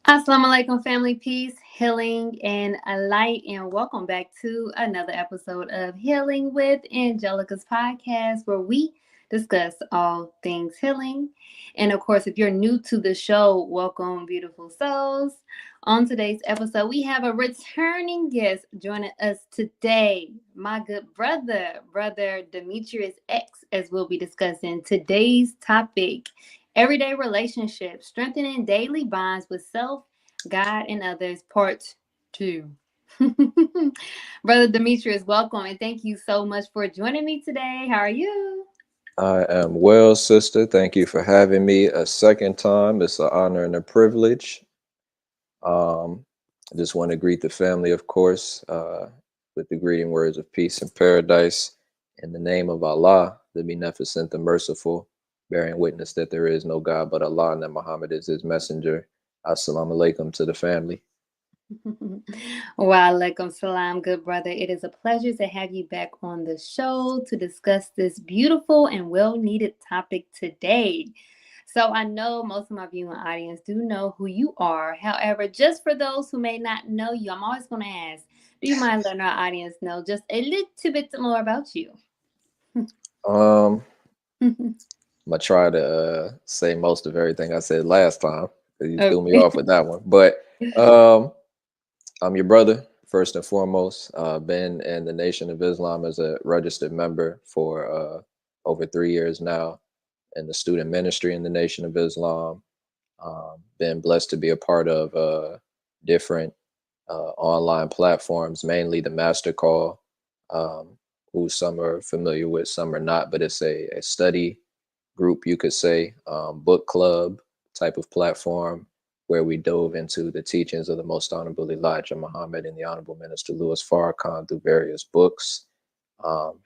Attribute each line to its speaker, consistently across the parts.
Speaker 1: Assalamu alaikum, family, peace, healing, and a light, and welcome back to another episode of Healing with Angelica's podcast, where we discuss all things healing. And of course, if you're new to the show, welcome, beautiful souls. On today's episode, we have a returning guest joining us today, my good brother Demetrius X, as we'll be discussing today's topic. Everyday relationships, strengthening daily bonds with self, God, and others, part 2. Brother Demetrius, welcome, and thank you so much for joining me today. How are you?
Speaker 2: I am well, sister. Thank you for having me a second time. It's an honor and a privilege. I just want to greet the family, of course, with the greeting words of peace and paradise. In the name of Allah, the Beneficent, the Merciful, bearing witness that there is no God but Allah and that Muhammad is his messenger. Assalamu alaikum to the family.
Speaker 1: Wa alaikum salam, good brother. It is a pleasure to have you back on the show to discuss this beautiful and well-needed topic today. So I know most of my viewing audience do know who you are. However, just for those who may not know you, I'm always going to ask, do you mind letting our audience know just a little bit more about you?
Speaker 2: Um, I'm gonna try to say most of everything I said last time because you threw me
Speaker 1: Okay.
Speaker 2: off with that one. But um, I'm your brother, first and foremost. Been in the Nation of Islam as a registered member for over 3 years now in the student ministry in the Nation of Islam. Been blessed to be a part of different online platforms, mainly the Master Call, um, who some are familiar with, some are not, but it's a study group, you could say, book club type of platform where we dove into the teachings of the Most Honorable Elijah Muhammad and the Honorable Minister Louis Farrakhan through various books.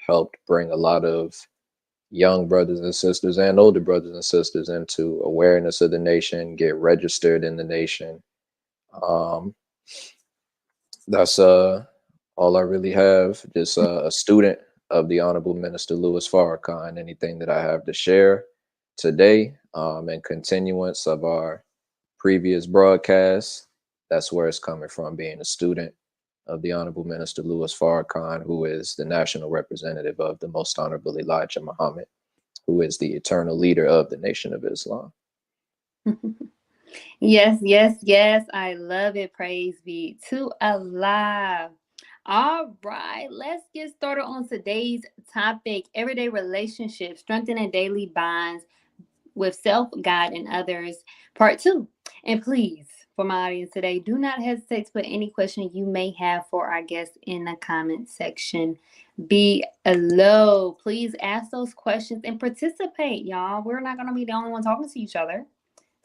Speaker 2: Helped bring a lot of young brothers and sisters and older brothers and sisters into awareness of the nation, get registered in the nation. Um, that's all I really have. Just a student of the Honorable Minister Louis Farrakhan. Anything that I have to share today, in continuance of our previous broadcasts, that's where it's coming from, being a student of the Honorable Minister Louis Farrakhan, who is the national representative of the Most Honorable Elijah Muhammad, who is the eternal leader of the Nation of Islam.
Speaker 1: Yes, yes, yes. I love it. Praise be to Allah. All right, let's get started on today's topic, everyday relationships, strengthening daily bonds with self, God, and others, part 2. And please, for my audience today, do not hesitate to put any question you may have for our guests in the comment section below. Please ask those questions and participate, y'all. We're not going to be the only one talking to each other.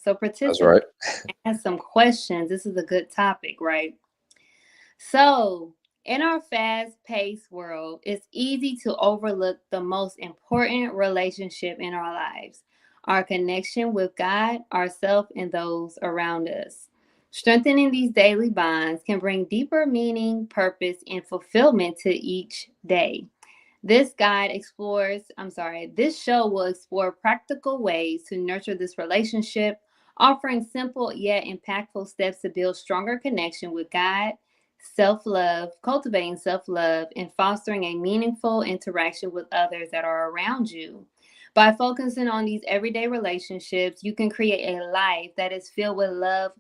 Speaker 1: So
Speaker 2: That's
Speaker 1: participate,
Speaker 2: right.
Speaker 1: ask some questions. This is a good topic, right? So, in our fast paced world, it's easy to overlook the most important relationship in our lives, our connection with God, ourselves, and those around us. Strengthening these daily bonds can bring deeper meaning, purpose, and fulfillment to each day. This show will explore practical ways to nurture this relationship, offering simple yet impactful steps to build stronger connection with God, cultivating self love, and fostering a meaningful interaction with others that are around you. By focusing on these everyday relationships, you can create a life that is filled with love,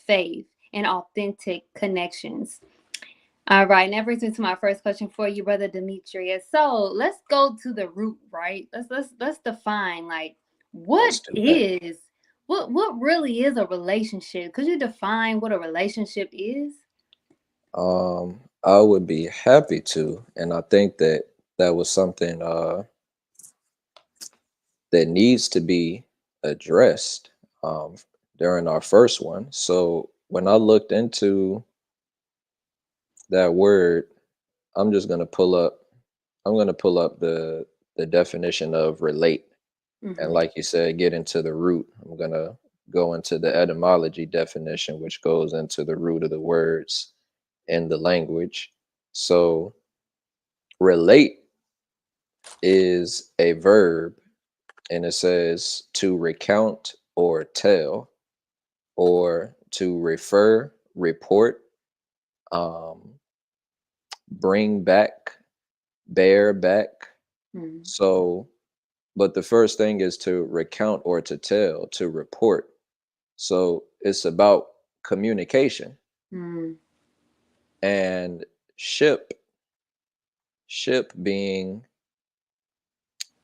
Speaker 1: faith, and authentic connections. All right, and that brings me to my first question for you, brother Demetrius. So let's go to the root, right? Let's define like what
Speaker 2: Let's do that.
Speaker 1: is what really is a relationship? Could you define what a relationship is?
Speaker 2: I would be happy to, and I think that that was something that needs to be addressed um, during our first one. So when I looked into that word, I'm just gonna pull up. I'm gonna pull up the definition of relate, and
Speaker 1: Mm-hmm.
Speaker 2: like you said, get into the root. I'm gonna go into the etymology definition, which goes into the root of the words in the language. So relate is a verb, and it says to recount or tell, or to refer, report, um, bring back, bear back.
Speaker 1: Mm,
Speaker 2: So, but the first thing is to recount or to tell, to report. So it's about communication.
Speaker 1: mm,
Speaker 2: And ship, ship being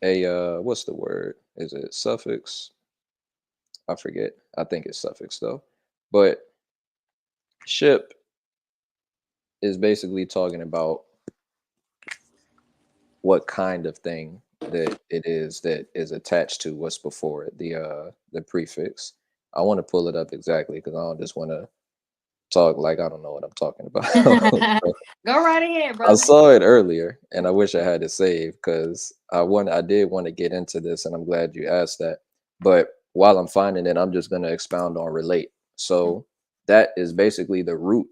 Speaker 2: a what's the word? Is it suffix? I forget. I think it's suffix though. But ship is basically talking about what kind of thing that it is that is attached to what's before it, the prefix. I want to pull it up exactly because I don't just want to talk like I don't know what I'm talking about.
Speaker 1: mm.
Speaker 2: So,
Speaker 1: Go right ahead,
Speaker 2: I
Speaker 1: brother.
Speaker 2: saw it earlier and I wish I had it saved because I did want to get into this and I'm glad you asked that. But while I'm finding it, I'm just gonna expound on relate. So that is basically the root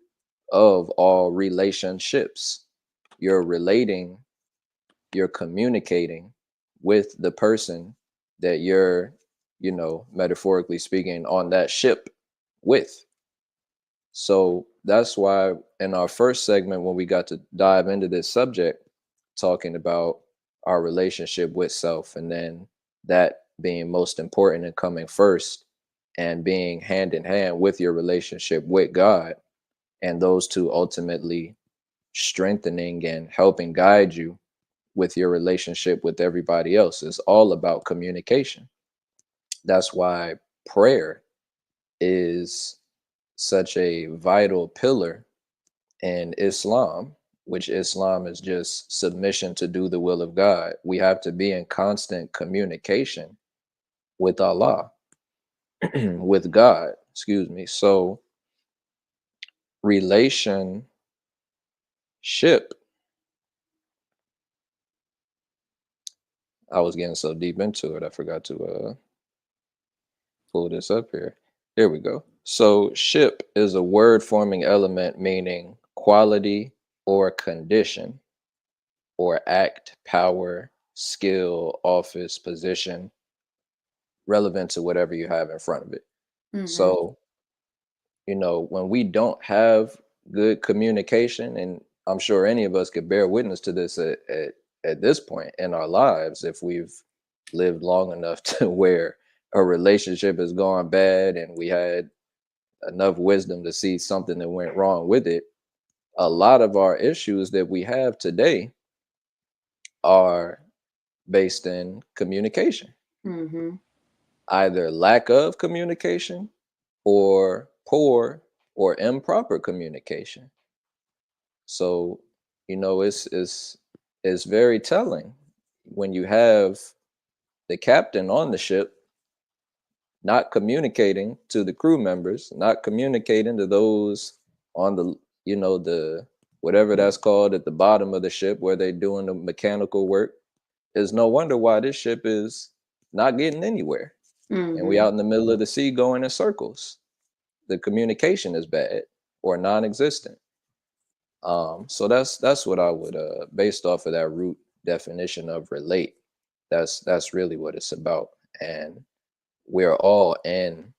Speaker 2: of all relationships. You're relating, you're communicating with the person that you're, metaphorically speaking, on that ship with. So that's why in our first segment, when we got to dive into this subject, talking about our relationship with self, and then that being most important and coming first, and being hand in hand with your relationship with God, and those two ultimately strengthening and helping guide you with your relationship with everybody else is all about communication. That's why prayer is such a vital pillar in Islam, which Islam is just submission to do the will of God. We have to be in constant communication with Allah, with God, excuse me. So, relationship, I was getting so deep into it, I forgot to pull this up here. Here we go. So, ship is a word forming element meaning quality or condition or act, power, skill, office, position, relevant to whatever you have in front of it.
Speaker 1: Mm-hmm.
Speaker 2: So, when we don't have good communication, and I'm sure any of us could bear witness to this at this point in our lives, if we've lived long enough to where a relationship has gone bad and we had enough wisdom to see something that went wrong with it, a lot of our issues that we have today are based in communication,
Speaker 1: Mm-hmm.
Speaker 2: either lack of communication or poor or improper communication. So, it's very telling when you have the captain on the ship not communicating to the crew members, not communicating to those on the whatever that's called at the bottom of the ship where they're doing the mechanical work. There's no wonder why this ship is not getting anywhere. And we
Speaker 1: Mm-hmm.
Speaker 2: out in the middle of the sea going in circles. The communication is bad or non-existent. So that's what I would based off of that root definition of relate. That's really what it's about. And we're all in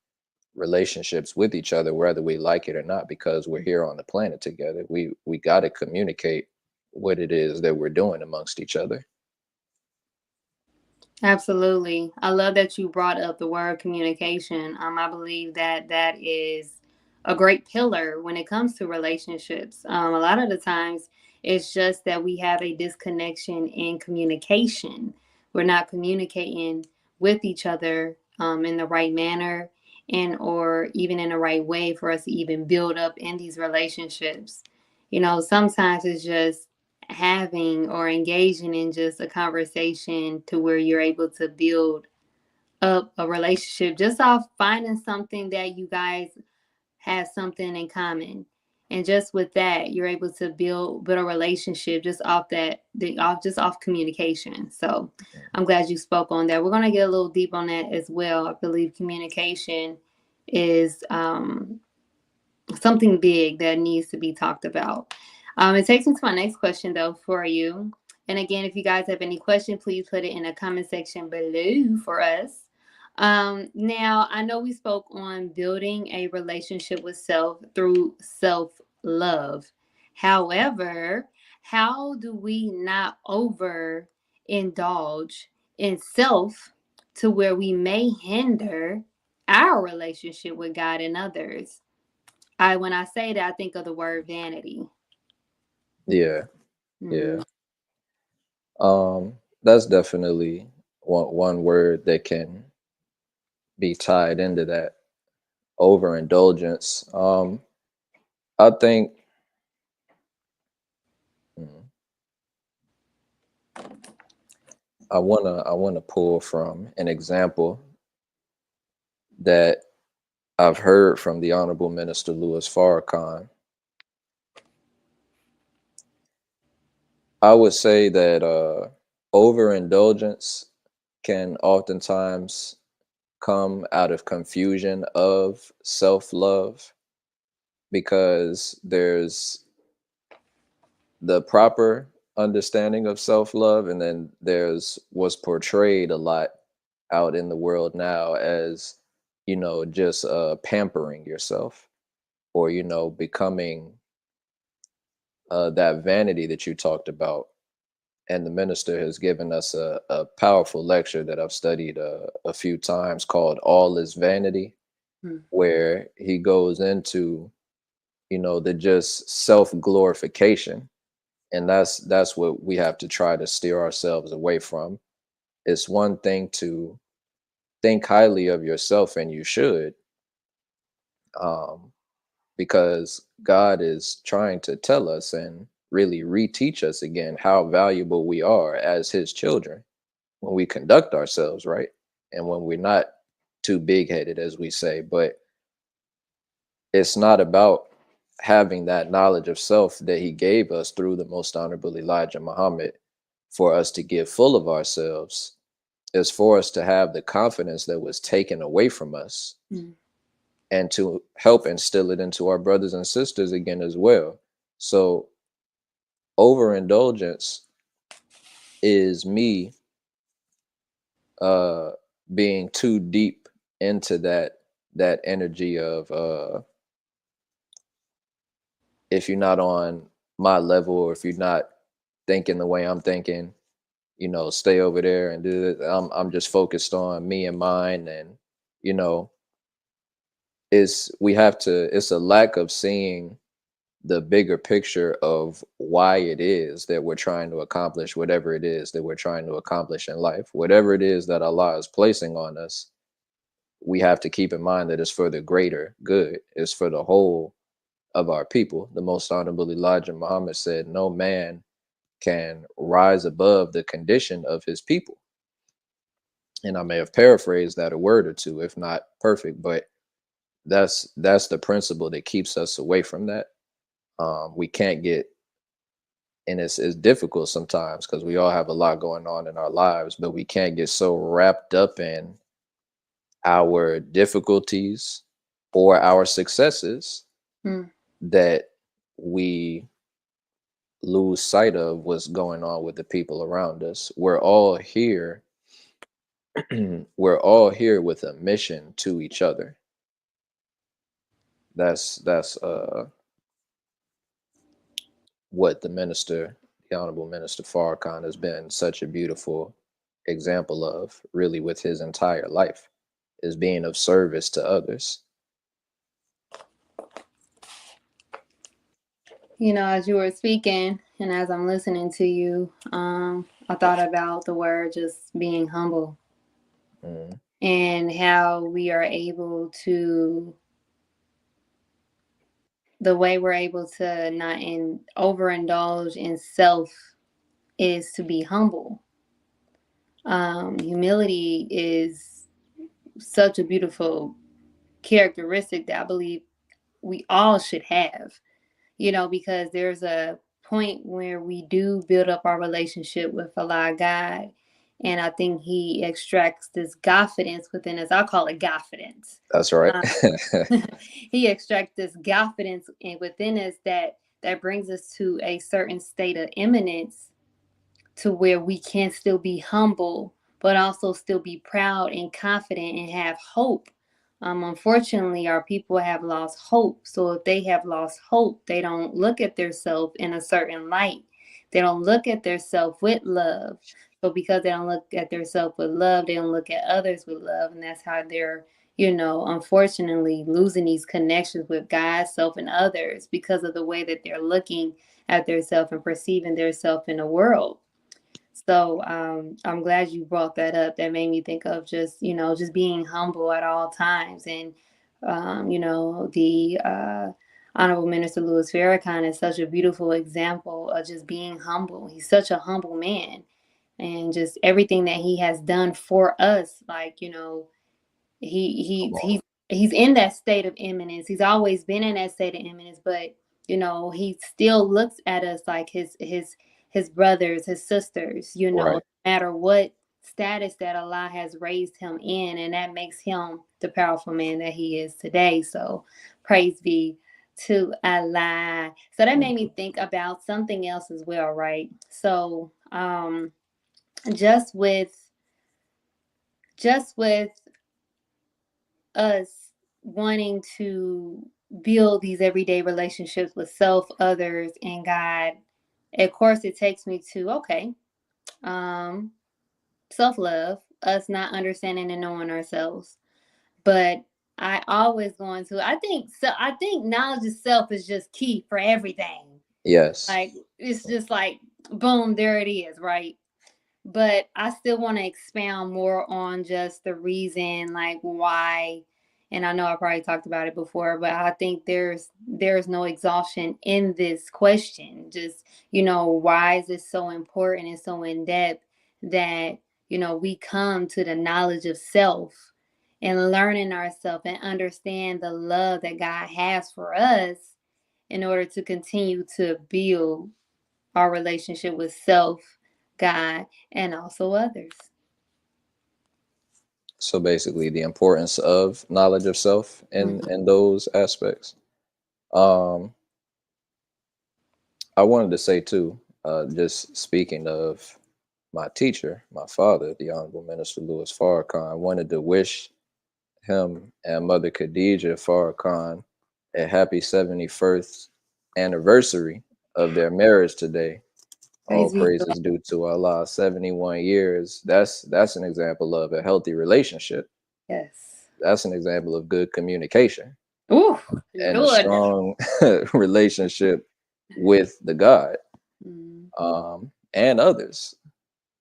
Speaker 2: relationships with each other, whether we like it or not, because we're here on the planet together. We got to communicate what it is that we're doing amongst each other.
Speaker 1: Absolutely. I love that you brought up the word communication. I believe that that is a great pillar when it comes to relationships. A lot of the times, it's just that we have a disconnection in communication. We're not communicating with each other in the right manner and or even in the right way for us to even build up in these relationships. Sometimes it's just having or engaging in just a conversation to where you're able to build up a relationship just off finding something that you guys have something in common. And just with that, you're able to build a relationship just off off communication. So I'm glad you spoke on that. We're gonna get a little deep on that as well. I believe communication is something big that needs to be talked about. It takes me to my next question, though, for you. And again, if you guys have any questions, please put it in the comment section below for us. Now, I know we spoke on building a relationship with self through self love. However, how do we not overindulge in self to where we may hinder our relationship with God and others? When I say that, I think of the word vanity.
Speaker 2: Yeah,
Speaker 1: Mm-hmm.
Speaker 2: yeah. That's definitely one word that can be tied into that overindulgence. I think mm, I wanna pull from an example that I've heard from the Honorable Minister Louis Farrakhan. I would say that overindulgence can oftentimes come out of confusion of self-love, because there's the proper understanding of self-love, and then there's what's portrayed a lot out in the world now as, just pampering yourself, or becoming that vanity that you talked about. And the minister has given us a powerful lecture that I've studied a few times, called All is Vanity, where he goes into, the just self glorification. And that's what we have to try to steer ourselves away from. It's one thing to think highly of yourself, and you should, um, because God is trying to tell us and really reteach us again how valuable we are as his children when we conduct ourselves right, and when we're not too big headed, as we say. But it's not about having that knowledge of self that he gave us through the most honorable Elijah Muhammad for us to give full of ourselves. It's for us to have the confidence that was taken away from us,
Speaker 1: Mm-hmm.
Speaker 2: and to help instill it into our brothers and sisters again as well. So overindulgence is me uh being too deep into that energy of if you're not on my level, or if you're not thinking the way I'm thinking, stay over there and do it. I'm just focused on me and mine. And you know it's a lack of seeing the bigger picture of why it is that we're trying to accomplish whatever it is that we're trying to accomplish in life. Whatever it is that Allah is placing on us, we have to keep in mind that it's for the greater good. It's for the whole of our people. The most honorable Elijah Muhammad said, no man can rise above the condition of his people. And I may have paraphrased that a word or two, if not perfect, but that's the principle that keeps us away from that. We can't get, and it's difficult sometimes because we all have a lot going on in our lives, but we can't get so wrapped up in our difficulties or our successes
Speaker 1: Mm-hmm.
Speaker 2: that we lose sight of what's going on with the people around us. We're all here. We're all here with a mission to each other. That's what the Honorable Minister Farrakhan, has been such a beautiful example of, really, with his entire life, is being of service to others.
Speaker 1: As you were speaking and as I'm listening to you, I thought about the word just being humble
Speaker 2: Mm,
Speaker 1: and how we are able to, the way we're able to not overindulge in self is to be humble. Humility is such a beautiful characteristic that I believe we all should have, because there's a point where we do build up our relationship with Allah God, And I think he extracts this confidence within us. I call it confidence.
Speaker 2: That's right.
Speaker 1: Uh, he extracts this confidence within us that brings us to a certain state of imminence, to where we can still be humble, but also still be proud and confident and have hope. Unfortunately, our people have lost hope. So if they have lost hope, they don't look at themselves in a certain light. They don't look at themselves with love. So because they don't look at themselves with love, they don't look at others with love. And that's how they're, unfortunately losing these connections with God, self, and others because of the way that they're looking at themselves and perceiving themselves in the world. So I'm glad you brought that up. That made me think of just being humble at all times. And, the Honorable Minister Louis Farrakhan is such a beautiful example of just being humble. He's such a humble man. And just everything that he has done for us, like, he
Speaker 2: Come
Speaker 1: he
Speaker 2: on.
Speaker 1: he's he's in that state of imminence. He's always been in that state of imminence, but he still looks at us like his brothers, his sisters, no
Speaker 2: Right.
Speaker 1: matter what status that Allah has raised him in, and that makes him the powerful man that he is today. So praise be to Allah. So that made me think about something else as well, right? So just with just with us wanting to build these everyday relationships with self, others, and God, of course, it takes me to, okay, um, self love, us not understanding and knowing ourselves. But I always going to, I think knowledge of self is just key for everything.
Speaker 2: Yes.
Speaker 1: Like, it's just like, boom, there it is, right? But I still want to expound more on just the reason, like why. And I know I probably talked about it before, but I think there's no exhaustion in this question. Just, why is this so important and so in depth that, we come to the knowledge of self and learning ourselves and understand the love that God has for us in order to continue to build our relationship with self, God, and also others.
Speaker 2: So basically, the importance of knowledge of self
Speaker 1: Mhm.
Speaker 2: in those aspects. Um, I wanted to say too, just speaking of my teacher, my father, the Honorable Minister Louis Farrakhan, I wanted to wish him and Mother Khadija Farrakhan a happy 71st anniversary of their marriage today. All
Speaker 1: Praise be to
Speaker 2: praises due to Allah. 71 years. That's an example of a healthy relationship.
Speaker 1: yes.
Speaker 2: That's an example of good communication
Speaker 1: Ooh,
Speaker 2: and a
Speaker 1: Lord.
Speaker 2: strong relationship with the God
Speaker 1: Mm,
Speaker 2: and others.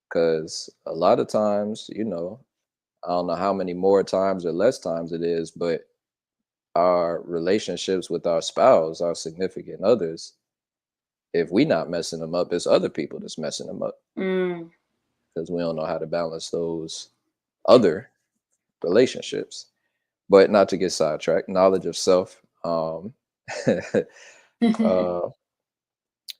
Speaker 2: Because a lot of times, I don't know how many more times or less times it is, but our relationships with our spouse, our significant others, if we not messing them up, it's other people that's messing them up
Speaker 1: mm.
Speaker 2: because we don't know how to balance those other relationships. But not to get sidetracked, knowledge of self. Uh,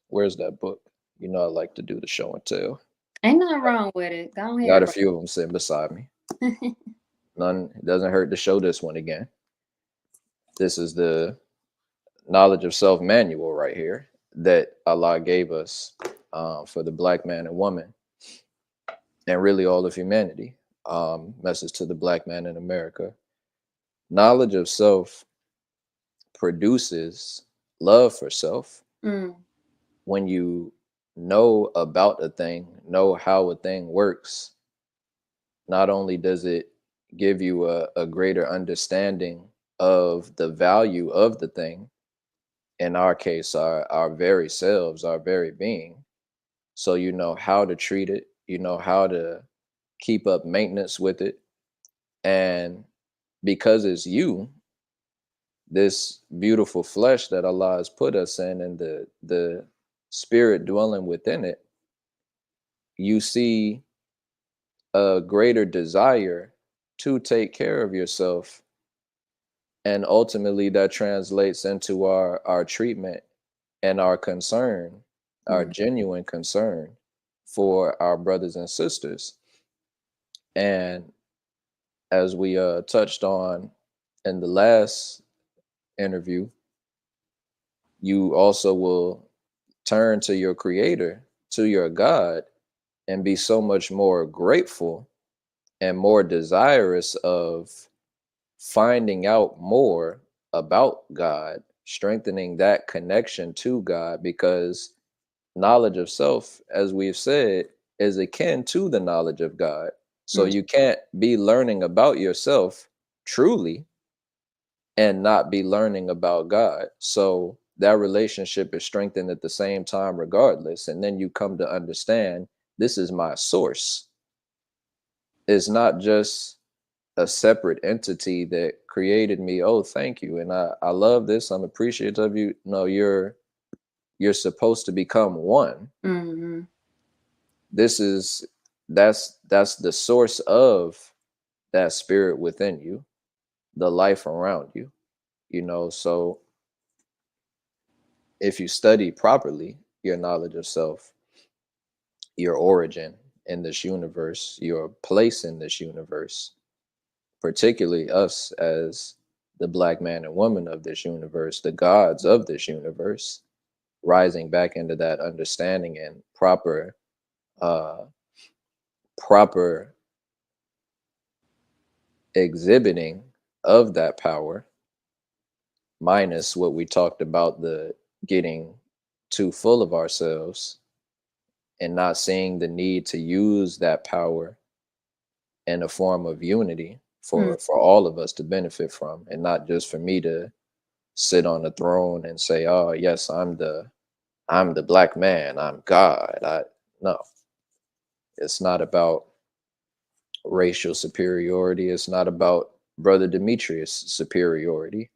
Speaker 2: where's that book? I like to do the show and tell.
Speaker 1: Ain't nothing wrong with it. Go
Speaker 2: Got
Speaker 1: ahead,
Speaker 2: a few of them sitting beside me.
Speaker 1: bro.
Speaker 2: None. It doesn't hurt to show this one again. This is the knowledge of self manual right here that Allah gave us for the black man and woman and really all of humanity. Message to the black man in America. Knowledge of self produces love for self.
Speaker 1: Mm,
Speaker 2: When you know about a thing, know how a thing works, not only does it give you a greater understanding of the value of the thing, in our case, our very selves, our very being. So you know how to treat it, you know how to keep up maintenance with it. And because it's you, this beautiful flesh that Allah has put us in and the spirit dwelling within it, you see a greater desire to take care of yourself. And ultimately that translates into our treatment and our concern, our
Speaker 1: mm,
Speaker 2: genuine concern for our brothers and sisters. And as we touched on in the last interview, you also will turn to your creator, to your God, and be so much more grateful and more desirous of finding out more about God, strengthening that connection to God, because knowledge of self, as we've said, is akin to the knowledge of God. So
Speaker 1: Mm.
Speaker 2: you can't be learning about yourself truly and not be learning about God. So that relationship is strengthened at the same time, regardless. And then you come to understand this is my source. It's not just a separate entity that created me. Oh, thank you. And I love this. I'm appreciative of you. No, you're supposed to become one.
Speaker 1: Mm-hmm.
Speaker 2: This is that's the source of that spirit within you, the life around you, so if you study properly your knowledge of self, your origin in this universe, your place in this universe, particularly us as the black man and woman of this universe, the gods of this universe, rising back into that understanding and uh proper exhibiting of that power, minus what we talked about, the getting too full of ourselves and not seeing the need to use that power in a form of unity
Speaker 1: Mm.
Speaker 2: for all of us to benefit from, and not just for me to sit on the throne and say, oh yes, I'm the black man, I'm God. I No, it's not about racial superiority, it's not about brother Demetrius superiority.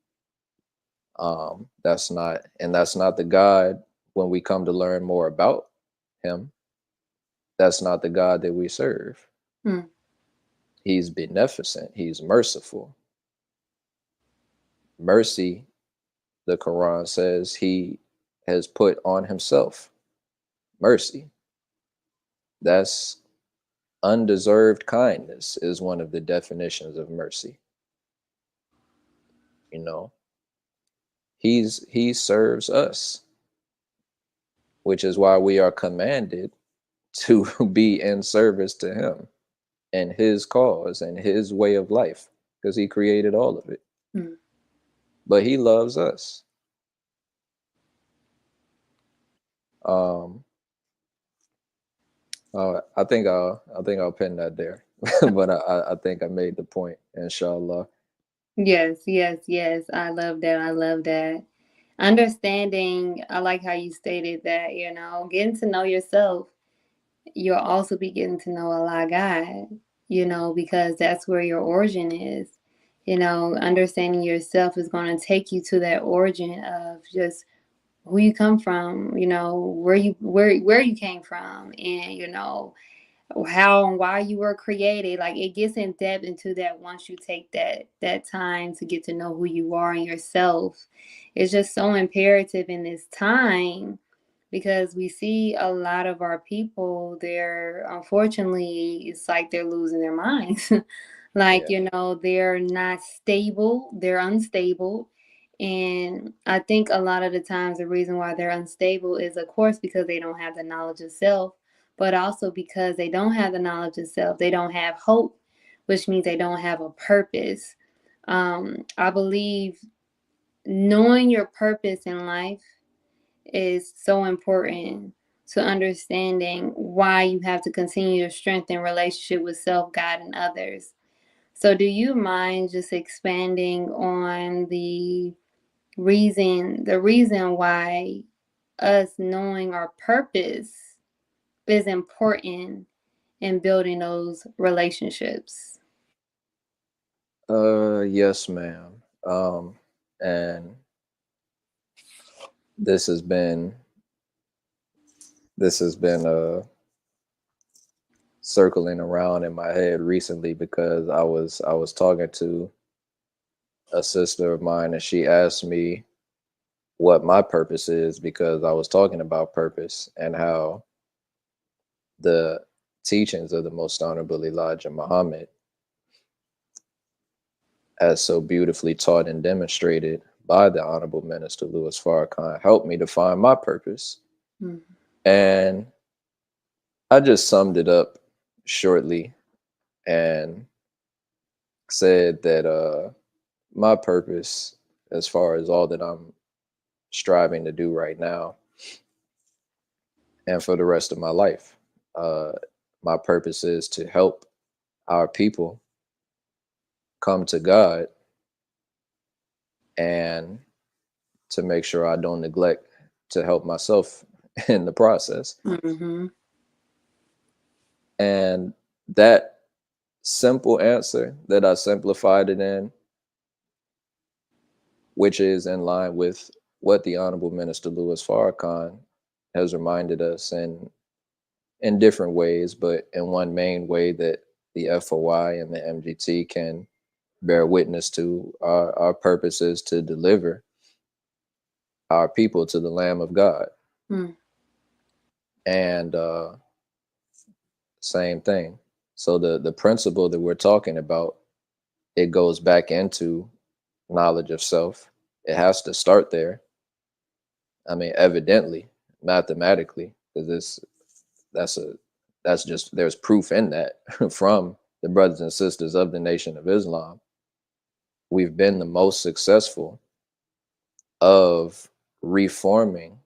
Speaker 2: That's not the God. When we come to learn more about him, that's not the God that we serve.
Speaker 1: Mm.
Speaker 2: He's beneficent, he's merciful. Mercy, the Quran says, he has put on himself mercy. That's undeserved kindness, is one of the definitions of mercy. You know, he serves us, which is why we are commanded to be in service to him and his cause and his way of life, because he created all of it.
Speaker 1: Mm.
Speaker 2: But he loves us. Um, I think I'll pin that there. But I think I made the point, inshallah.
Speaker 1: Yes, yes, yes. I love that. I love that. Understanding, I like how you stated that, getting to know yourself, you'll also be getting to know Allah God, because that's where your origin is. Understanding yourself is going to take you to that origin of just who you come from, where you came from, and how and why you were created. Like, it gets in depth into that once you take that time to get to know who you are and yourself. It's just so imperative in this time, because we see a lot of our people, they're, unfortunately, it's like they're losing their minds. Like,
Speaker 2: Yeah,
Speaker 1: they're not stable, they're unstable. And I think a lot of the times the reason why they're unstable is, of course, because they don't have the knowledge of self, but also because they don't have the knowledge of self, they don't have hope, which means they don't have a purpose. I believe knowing your purpose in life is so important to understanding why you have to continue to strengthen relationship with self, God, and others. So do you mind just expanding on the reason why us knowing our purpose is important in building those relationships?
Speaker 2: yes, ma'am. And this has been circling around in my head recently, because I was talking to a sister of mine, and she asked me what my purpose is, because I was talking about purpose and how the teachings of the Most Honorable Elijah Muhammad, as so beautifully taught and demonstrated by the Honorable Minister Louis Farrakhan, helped me to find my purpose.
Speaker 1: Mm.
Speaker 2: And I just summed it up shortly and said that my purpose, as far as all that I'm striving to do right now and for the rest of my life, uh, my purpose is to help our people come to God and to make sure I don't neglect to help myself in the process.
Speaker 1: Mm-hmm.
Speaker 2: And that simple answer that I simplified it in, which is in line with what the Honorable Minister Louis Farrakhan has reminded us in different ways, but in one main way that the FOI and the MGT can bear witness to, our purpose is to deliver our people to the Lamb of God.
Speaker 1: Mm.
Speaker 2: And same thing. So the principle that we're talking about, it goes back into knowledge of self. It has to start there. I mean, evidently, mathematically, because that's a that's just there's proof in that from the brothers and sisters of the Nation of Islam. We've been the most successful of reforming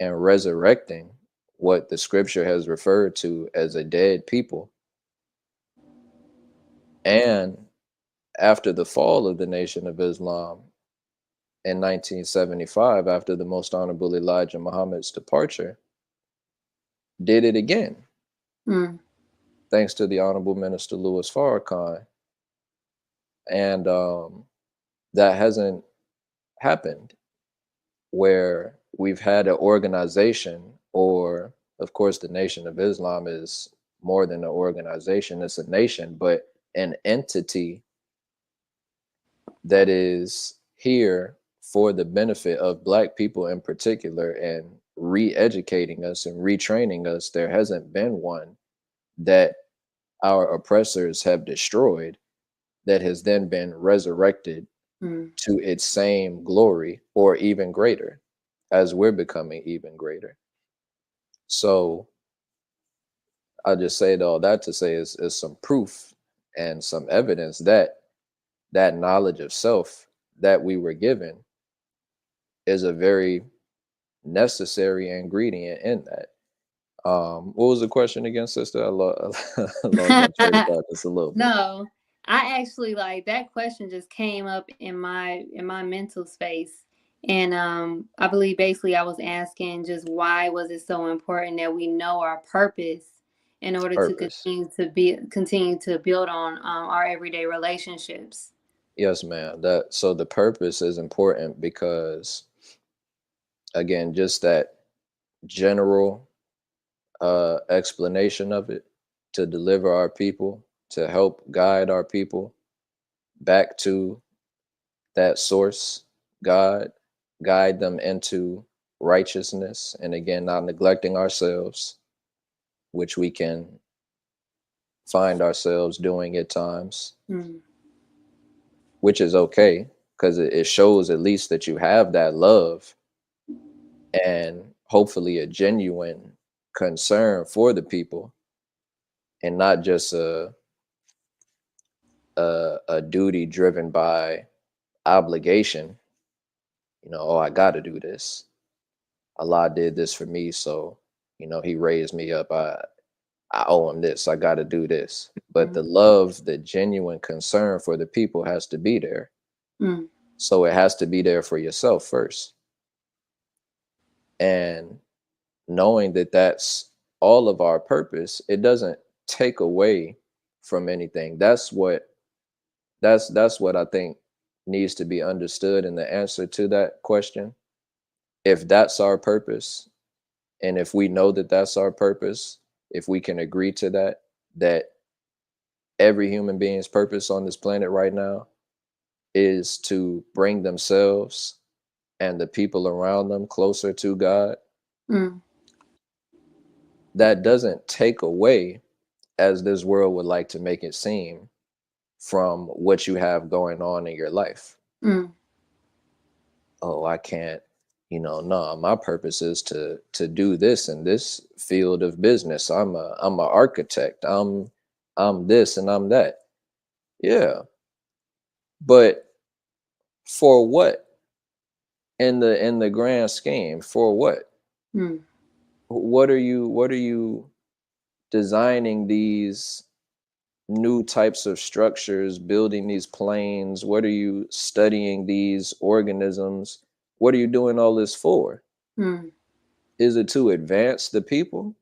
Speaker 2: and resurrecting what the scripture has referred to as a dead people. And after the fall of the Nation of Islam in 1975, after the Most Honorable Elijah Muhammad's departure, did it again,
Speaker 1: Mm.
Speaker 2: thanks to the Honorable Minister Louis Farrakhan. And that hasn't happened where we've had an organization, or of course, the Nation of Islam is more than an organization, it's a nation, but an entity that is here for the benefit of Black people in particular and re-educating us and retraining us. There hasn't been one that our oppressors have destroyed that has then been resurrected
Speaker 1: Mm.
Speaker 2: to its same glory or even greater, as we're becoming even greater. So I just say all that to say is some proof and some evidence that that knowledge of self that we were given is a very necessary ingredient in that. What was the question again, sister? I lost my train of thought just a little bit.
Speaker 1: No, I actually like that question just came up in my mental space. And I believe basically I was asking just why was it so important that we know our purpose in order to
Speaker 2: Purpose.
Speaker 1: continue to build on our everyday relationships.
Speaker 2: Yes, ma'am. That so the purpose is important because again, just that general explanation of it to deliver our people, to help guide our people back to that source, God, guide them into righteousness. And again, not neglecting ourselves, which we can find ourselves doing at times,
Speaker 1: Mm.
Speaker 2: which is okay because it shows at least that you have that love and hopefully a genuine concern for the people and not just a duty driven by obligation. You know, oh, I got to do this. Allah did this for me, so He raised me up. I owe Him this. I got to do this. But
Speaker 1: Mm.
Speaker 2: the love, the genuine concern for the people has to be there.
Speaker 1: Mm.
Speaker 2: So it has to be there for yourself first. And knowing that that's all of our purpose, it doesn't take away from anything. That's what I think needs to be understood in the answer to that question. If that's our purpose, and if we know that that's our purpose, if we can agree to that every human being's purpose on this planet right now is to bring themselves and the people around them closer to God,
Speaker 1: Mm.
Speaker 2: that doesn't take away as this world would like to make it seem from what you have going on in your life.
Speaker 1: Mm.
Speaker 2: Oh, I can't, no, my purpose is to do this in this field of business. I'm an architect. I'm this and I'm that. Yeah. But for what? In the grand scheme, for what?
Speaker 1: Mm.
Speaker 2: What are you designing these new types of structures, building these planes? What are you studying these organisms? What are you doing all this for?
Speaker 1: Mm.
Speaker 2: Is it to advance the people?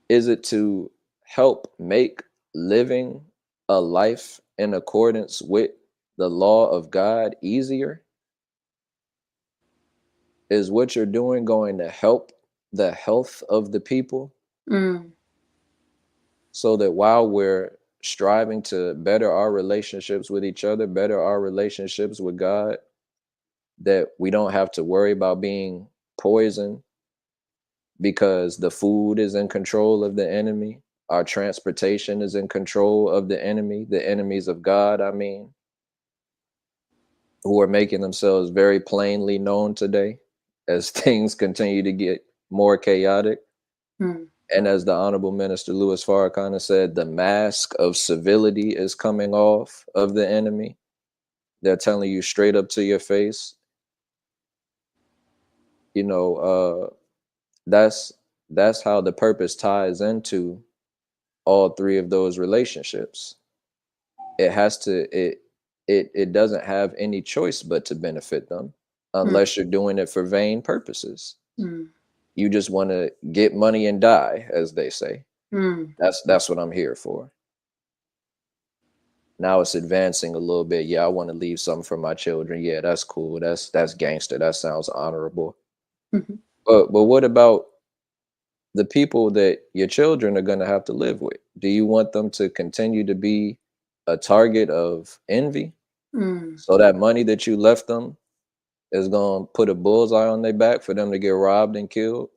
Speaker 2: Is it to help make living a life in accordance with the law of God easier? Is what you're doing going to help the health of the people
Speaker 1: Mm.
Speaker 2: so that while we're striving to better our relationships with each other, better our relationships with God, that we don't have to worry about being poisoned because the food is in control of the enemy, our transportation is in control of the enemies of God, I mean, who are making themselves very plainly known today as things continue to get more chaotic.
Speaker 1: Mm.
Speaker 2: And as the Honorable Minister Louis Farrakhan has said, the mask of civility is coming off of the enemy. They're telling you straight up to your face, you know, that's that's how the purpose ties into all three of those relationships. It has to it doesn't have any choice but to benefit them
Speaker 1: Mm.
Speaker 2: unless you're doing it for vain purposes.
Speaker 1: Mm.
Speaker 2: You just want to get money and die, as they say.
Speaker 1: Mm.
Speaker 2: That's what I'm here for. Now it's advancing a little bit. Yeah, I want to leave something for my children. Yeah, that's cool. That's gangster. That sounds honorable.
Speaker 1: Mhm.
Speaker 2: But what about the people that your children are going to have to live with? Do you want them to continue to be a target of envy?
Speaker 1: Mm.
Speaker 2: So that money that you left them is going to put a bullseye on their back for them to get robbed and killed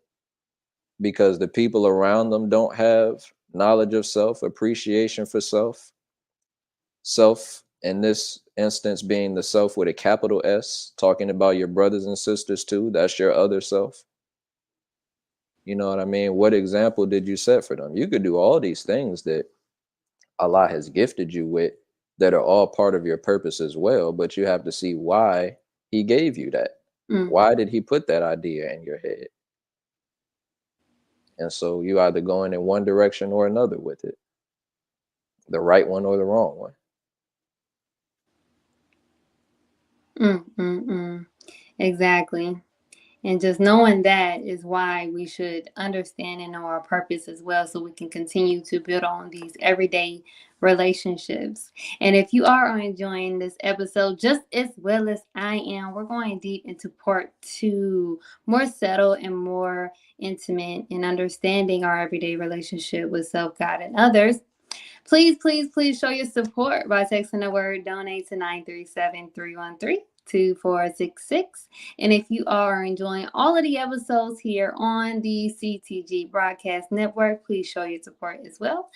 Speaker 2: because the people around them don't have knowledge of self, appreciation for self in this instance being the self with a capital S, talking about your brothers and sisters too. That's your other self. You know what I mean? What example did you set for them? You could do all these things that Allah has gifted you with that are all part of your purpose as well, but you have to see why he gave you that.
Speaker 1: Mm.
Speaker 2: Why did he put that idea in your head? And so you either going in one direction or another with it, the right one or the wrong one.
Speaker 1: Mm. Mm. Mm. Exactly. And just knowing that is why we should understand and know our purpose as well, so we can continue to build on these everyday relationships. And if you are enjoying this episode just as well as I am, we're going deep into part 2, more settled and more intimate in understanding our everyday relationship with self, God, and others. Please, please, please show your support by texting the word donate to 937-313-2466. And if you are enjoying all of the episodes here on the CTG Broadcast Network, please show your support as well.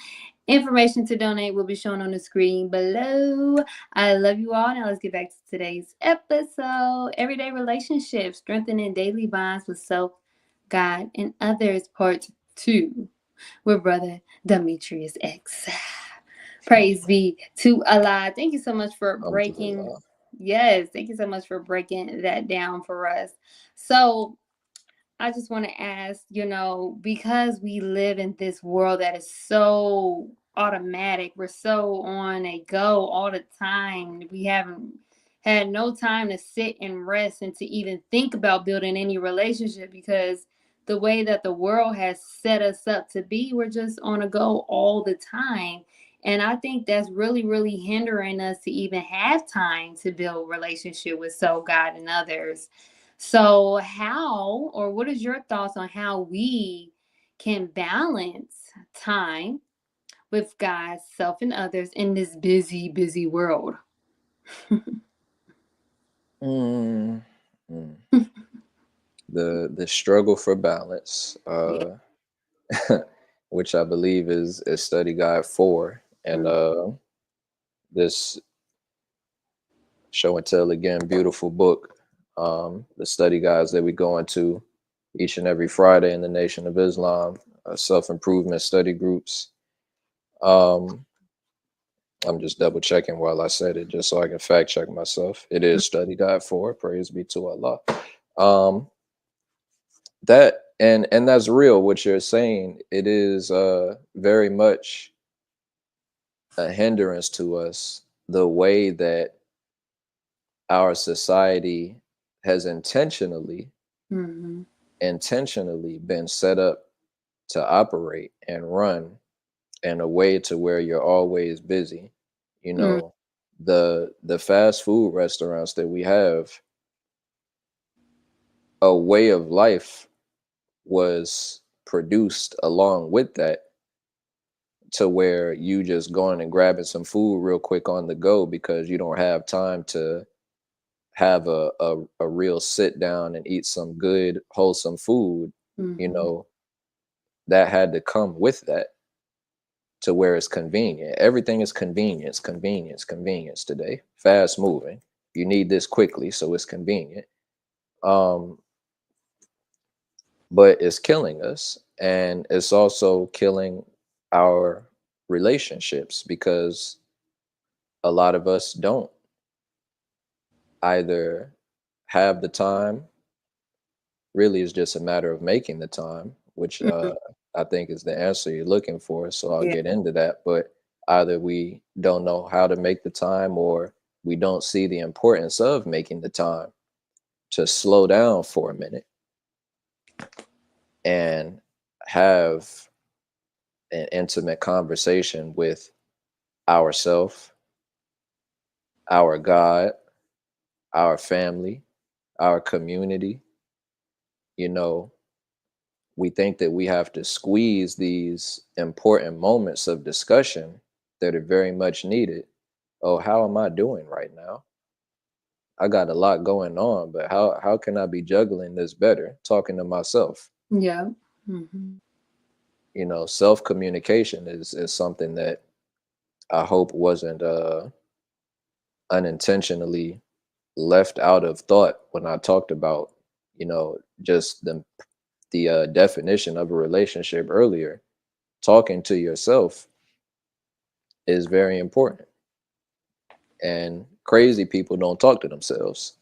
Speaker 1: Information to donate will be shown on the screen below. I love you all. Now let's get back to today's episode. Everyday relationships, strengthening daily bonds with self, God, and others, part 2 with Brother Demetrius X. Praise be to Allah. Thank you so much for breaking.
Speaker 2: Alhamdulillah.
Speaker 1: Yes, thank you so much for breaking that down for us. So, I just want to ask, because we live in this world that is so automatic, we're so on a go all the time. We haven't had no time to sit and rest and to even think about building any relationship, because the way that the world has set us up to be, we're just on a go all the time. And I think that's really, really hindering us to even have time to build relationship with soul, God, and others. So, how or what is your thoughts on how we can balance time with God, self, and others in this busy, busy world?
Speaker 2: Mm, mm. The struggle for balance.
Speaker 1: Yeah.
Speaker 2: which I believe is study guide 4. And this show and tell again, beautiful book. The study guides that we go into each and every Friday in the Nation of Islam, self-improvement study groups. Um, I'm just double checking while I said it, just so I can fact check myself. It is study guide 4. Praise be to Allah. Um, that and that's real. What you're saying, it is very much a hindrance to us, the way that our society has
Speaker 1: Mm-hmm.
Speaker 2: intentionally been set up to operate and run in a way to where you're always busy. You
Speaker 1: Mm-hmm.
Speaker 2: know, the fast food restaurants that we have, a way of life was produced along with that, to where you just going and grabbing some food real quick on the go because you don't have time to have a real sit down and eat some good wholesome food. You
Speaker 1: Mm-hmm.
Speaker 2: know, that had to come with that, to where it's convenient. Everything is convenience today. Fast moving. You need this quickly, so it's convenient. Um, but it's killing us, and it's also killing our relationships, because a lot of us don't either have the time. Really, it's just a matter of making the time, which
Speaker 1: Mm-hmm.
Speaker 2: I think is the answer you're looking for. So I'll
Speaker 1: Yeah.
Speaker 2: get into that. But either we don't know how to make the time, or we don't see the importance of making the time to slow down for a minute and have an intimate conversation with ourself, our God, our family, our community. You know, we think that we have to squeeze these important moments of discussion that are very much needed. Oh, how am I doing right now? I got a lot going on, but how can I be juggling this better? Talking to myself.
Speaker 1: Yeah. Mm-hmm.
Speaker 2: You know, self communication is something that I hope wasn't unintentionally left out of thought when I talked about, just the definition of a relationship earlier. Talking to yourself is very important, and crazy people don't talk to themselves.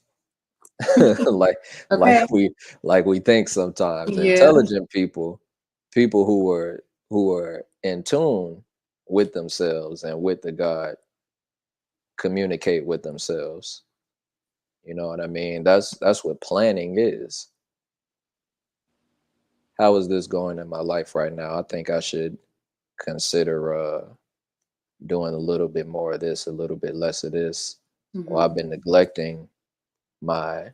Speaker 2: like like
Speaker 1: Okay.
Speaker 2: we think sometimes.
Speaker 1: Yeah.
Speaker 2: Intelligent people, people who are in tune with themselves and with the God, communicate with themselves. You know what I mean? That's what planning is. How is this going in my life right now? I think I should consider doing a little bit more of this, a little bit less of this. Or
Speaker 1: Mm-hmm.
Speaker 2: I've been neglecting my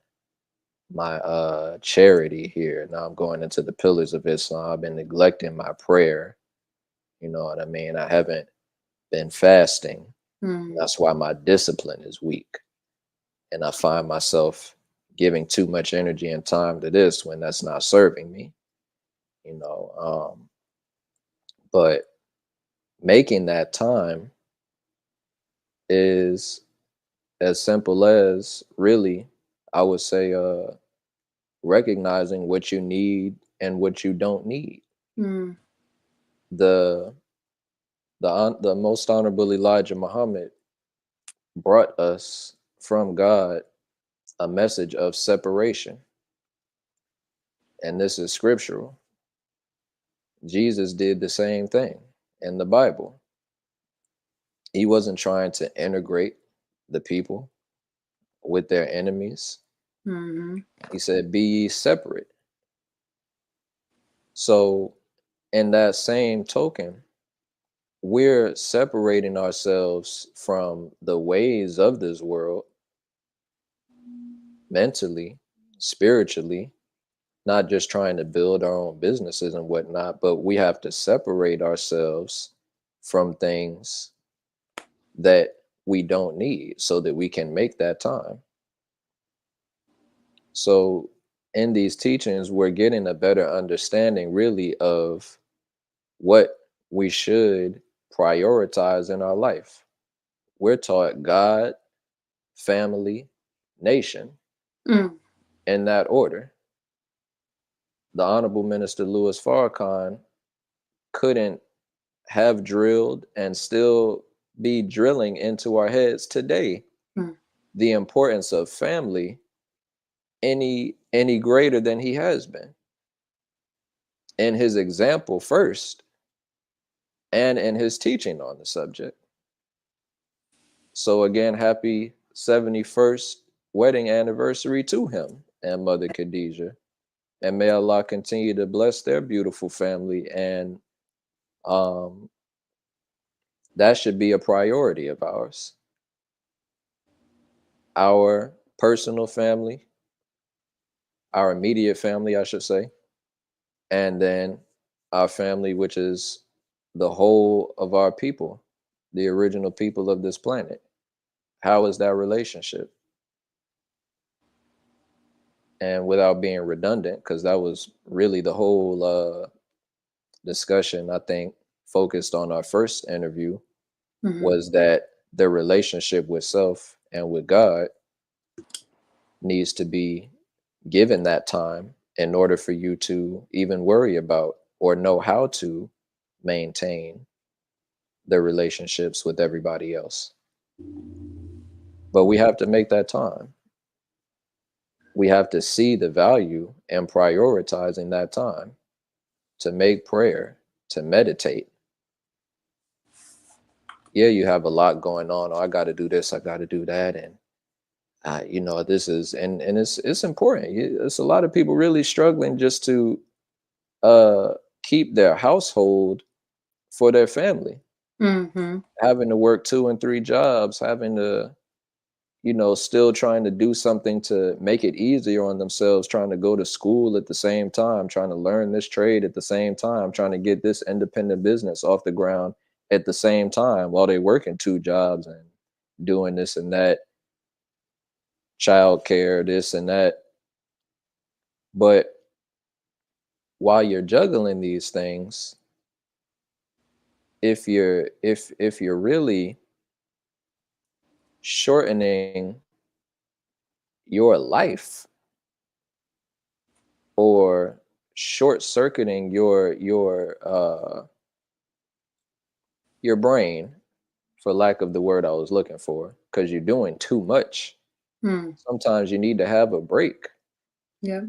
Speaker 2: charity here. Now I'm going into the pillars of Islam. I've been neglecting my prayer. You know what I mean? I haven't been fasting.
Speaker 1: Mm-hmm.
Speaker 2: That's why my discipline is weak. And I find myself giving too much energy and time to this when that's not serving me, you know. But making that time is as simple as, really, I would say, recognizing what you need and what you don't need.
Speaker 1: Mm-hmm.
Speaker 2: The the most honorable Elijah Muhammad brought us from God a message of separation, and this is scriptural. Jesus did the same thing in the Bible. He wasn't trying to integrate the people with their enemies.
Speaker 1: Mm-hmm.
Speaker 2: He said, "Be ye separate." So, in that same token, we're separating ourselves from the ways of this world, mentally, spiritually, not just trying to build our own businesses and whatnot, but we have to separate ourselves from things that we don't need so that we can make that time. So, in these teachings, we're getting a better understanding, really, of what we should prioritize in our life. We're taught God, family, nation
Speaker 1: Mm.
Speaker 2: in that order. The Honorable Minister Louis Farrakhan couldn't have drilled and still be drilling into our heads today
Speaker 1: Mm.
Speaker 2: the importance of family any greater than he has been in his example first and in his teaching on the subject. So again, happy 71st wedding anniversary to him and Mother Khadijah. And may Allah continue to bless their beautiful family. And um, that should be a priority of ours. Our personal family, our immediate family, I should say, and then our family, which is the whole of our people, the original people of this planet. How is that relationship? And without being redundant, because that was really the whole discussion, I think, focused on our first interview,
Speaker 1: Mhm.
Speaker 2: was that the relationship with self and with God needs to be given that time in order for you to even worry about or know how to maintain the relationships with everybody else. But we have to make that time. We have to see the value in prioritizing that time to make prayer, to meditate. Yeah, you have a lot going on. Oh, I got to do this, I got to do that, and this is and it's important. It's a lot of people really struggling just to uh, keep their household for their family,
Speaker 1: Mhm.
Speaker 2: having to work 2 and 3 jobs, having to still trying to do something to make it easier on themselves, trying to go to school at the same time, trying to learn this trade at the same time, trying to get this independent business off the ground at the same time while they're working 2 jobs and doing this and that, childcare, this and that. But while you're juggling these things, if you're really shortening your life or short circuiting your brain, for lack of the word I was looking for, because you're doing too much.
Speaker 1: Mm.
Speaker 2: Sometimes you need to have a break
Speaker 1: Yep.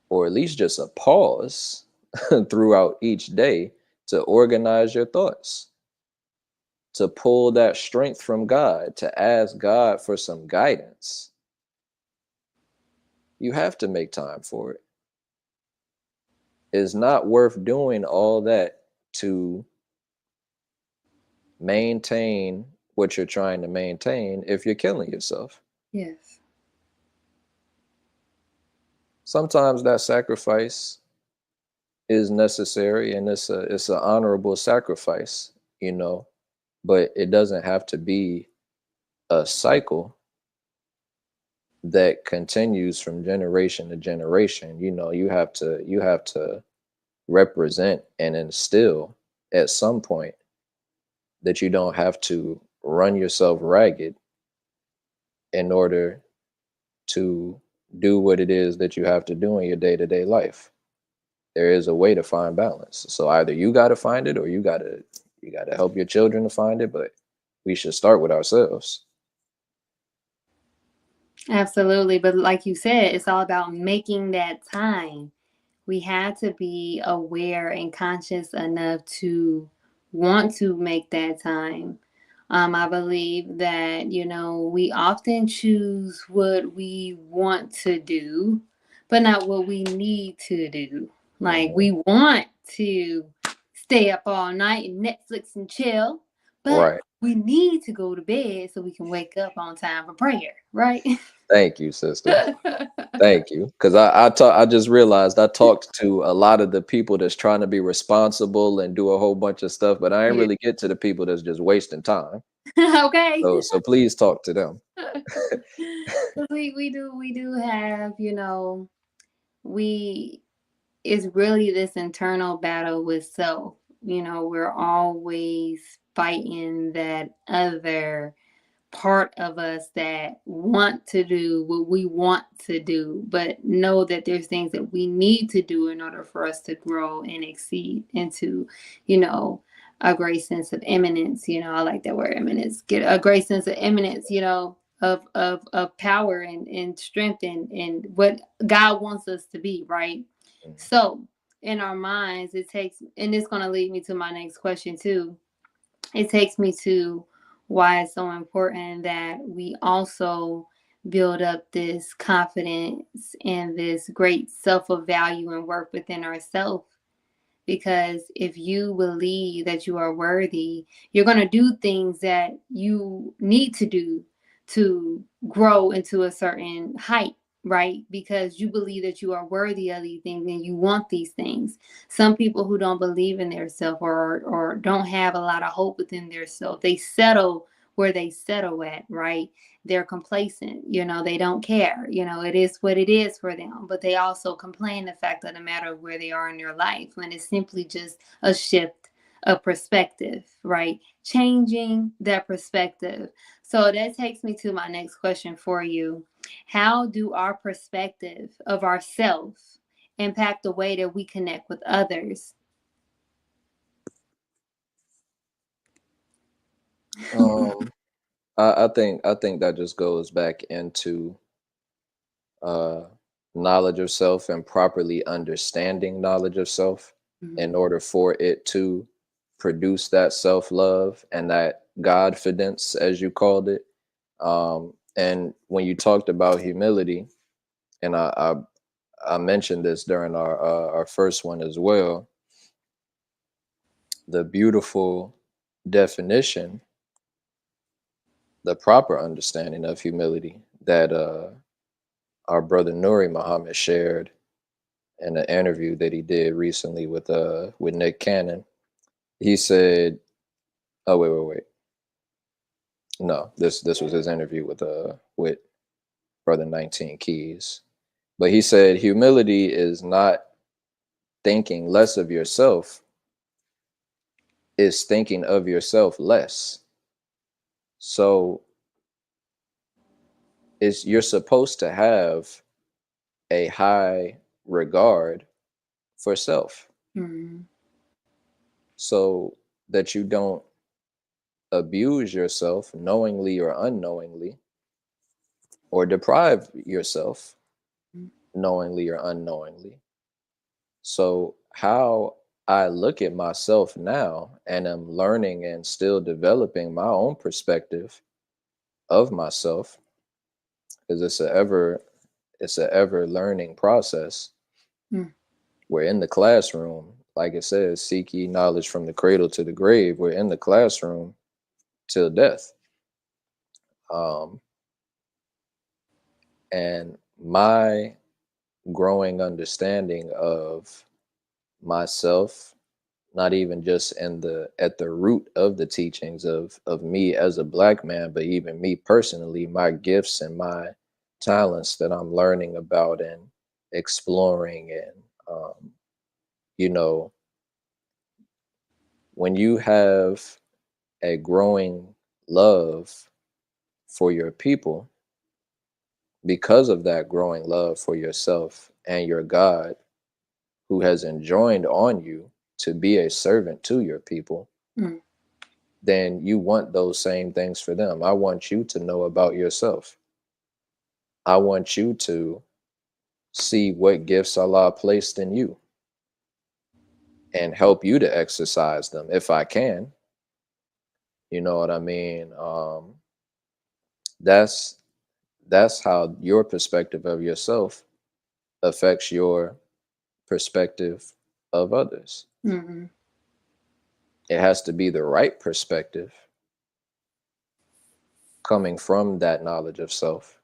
Speaker 2: or at least just a pause throughout each day to organize your thoughts, to pull that strength from God, to ask God for some guidance. You have to make time for it. It's not worth doing all that to maintain what you're trying to maintain if you're killing yourself.
Speaker 1: Yes.
Speaker 2: Sometimes that sacrifice is necessary and it's an honorable sacrifice, you know, but it doesn't have to be a cycle that continues from generation to generation. You have to represent and instill at some point that you don't have to run yourself ragged in order to do what it is that you have to do in your day-to-day life. There is a way to find balance. So either you got to find it or you got to help your children to find it, but we should start with ourselves.
Speaker 1: Absolutely. But like you said, it's all about making that time. We had to be aware and conscious enough to want to make that time. I believe that, we often choose what we want to do, but not what we need to do. Like,
Speaker 2: Hmm.
Speaker 1: we want to stay up all night and Netflix and chill, but
Speaker 2: Right.
Speaker 1: we need to go to bed so we can wake up on time for prayer, right?
Speaker 2: Thank you, sister. Thank you. Because I just realized I talked to a lot of the people that's trying to be responsible and do a whole bunch of stuff, but I ain't
Speaker 1: Yeah.
Speaker 2: really get to the people that's just wasting time.
Speaker 1: Okay.
Speaker 2: So please talk to them.
Speaker 1: We do have, we it's really this internal battle with self. We're always fighting that other part of us that want to do what we want to do, but know that there's things that we need to do in order for us to grow and exceed into, a great sense of eminence. I like that word eminence. Get a great sense of eminence, of power and strength and what God wants us to be, right? So in our minds, it takes, and it's going to lead me to my next question too. It takes me to why it's so important that we also build up this confidence and this great self of value and work within ourselves. Because if you believe that you are worthy, you're going to do things that you need to do to grow into a certain height, right? Because you believe that you are worthy of these things and you want these things. Some people who don't believe in their self or don't have a lot of hope within their self, they settle where they settle at, right? They're complacent, they don't care, it is what it is for them. But they also complain the fact of the matter of where they are in their life, when it's simply just a shift of perspective, right? Changing that perspective. So that takes me to my next question for you. How do our perspective of ourselves impact the way that we connect with others?
Speaker 2: Um, I think that just goes back into uh, knowledge of self and properly understanding knowledge of self in order for it to produce that self love and that godfidence, as you called it. And when you talked about humility, and I mentioned this during our first one as well, the beautiful definition, the proper understanding of humility that our brother Nuri Muhammad shared in an interview that he did recently with Nick Cannon. He said, "Oh wait. No, this was his interview with brother 19 Keys." But he said humility is not thinking less of yourself, is thinking of yourself less. So it's you're supposed to have a high regard for self
Speaker 1: Mm-hmm.
Speaker 2: so that you don't abuse yourself knowingly or unknowingly, or deprive yourself knowingly or unknowingly. So, how I look at myself now, and I'm learning and still developing my own perspective of myself, because it's a ever learning process.
Speaker 1: Mm-hmm.
Speaker 2: We're in the classroom, like it says, seek ye knowledge from the cradle to the grave. We're in the classroom till death. Um, and my growing understanding of myself, not even just in the at the root of the teachings of me as a black man, but even me personally, my gifts and my talents that I'm learning about and exploring. And you know when you have a growing love for your people, because of that growing love for yourself and your God, who has enjoined on you to be a servant to your people,
Speaker 1: Mm-hmm.
Speaker 2: then you want those same things for them. I want you to know about yourself. I want you to see what gifts Allah placed in you and help you to exercise them if I can. You know what I mean? That's that's how your perspective of yourself affects your perspective of others.
Speaker 1: Mm-hmm.
Speaker 2: It has to be the right perspective coming from that knowledge of self.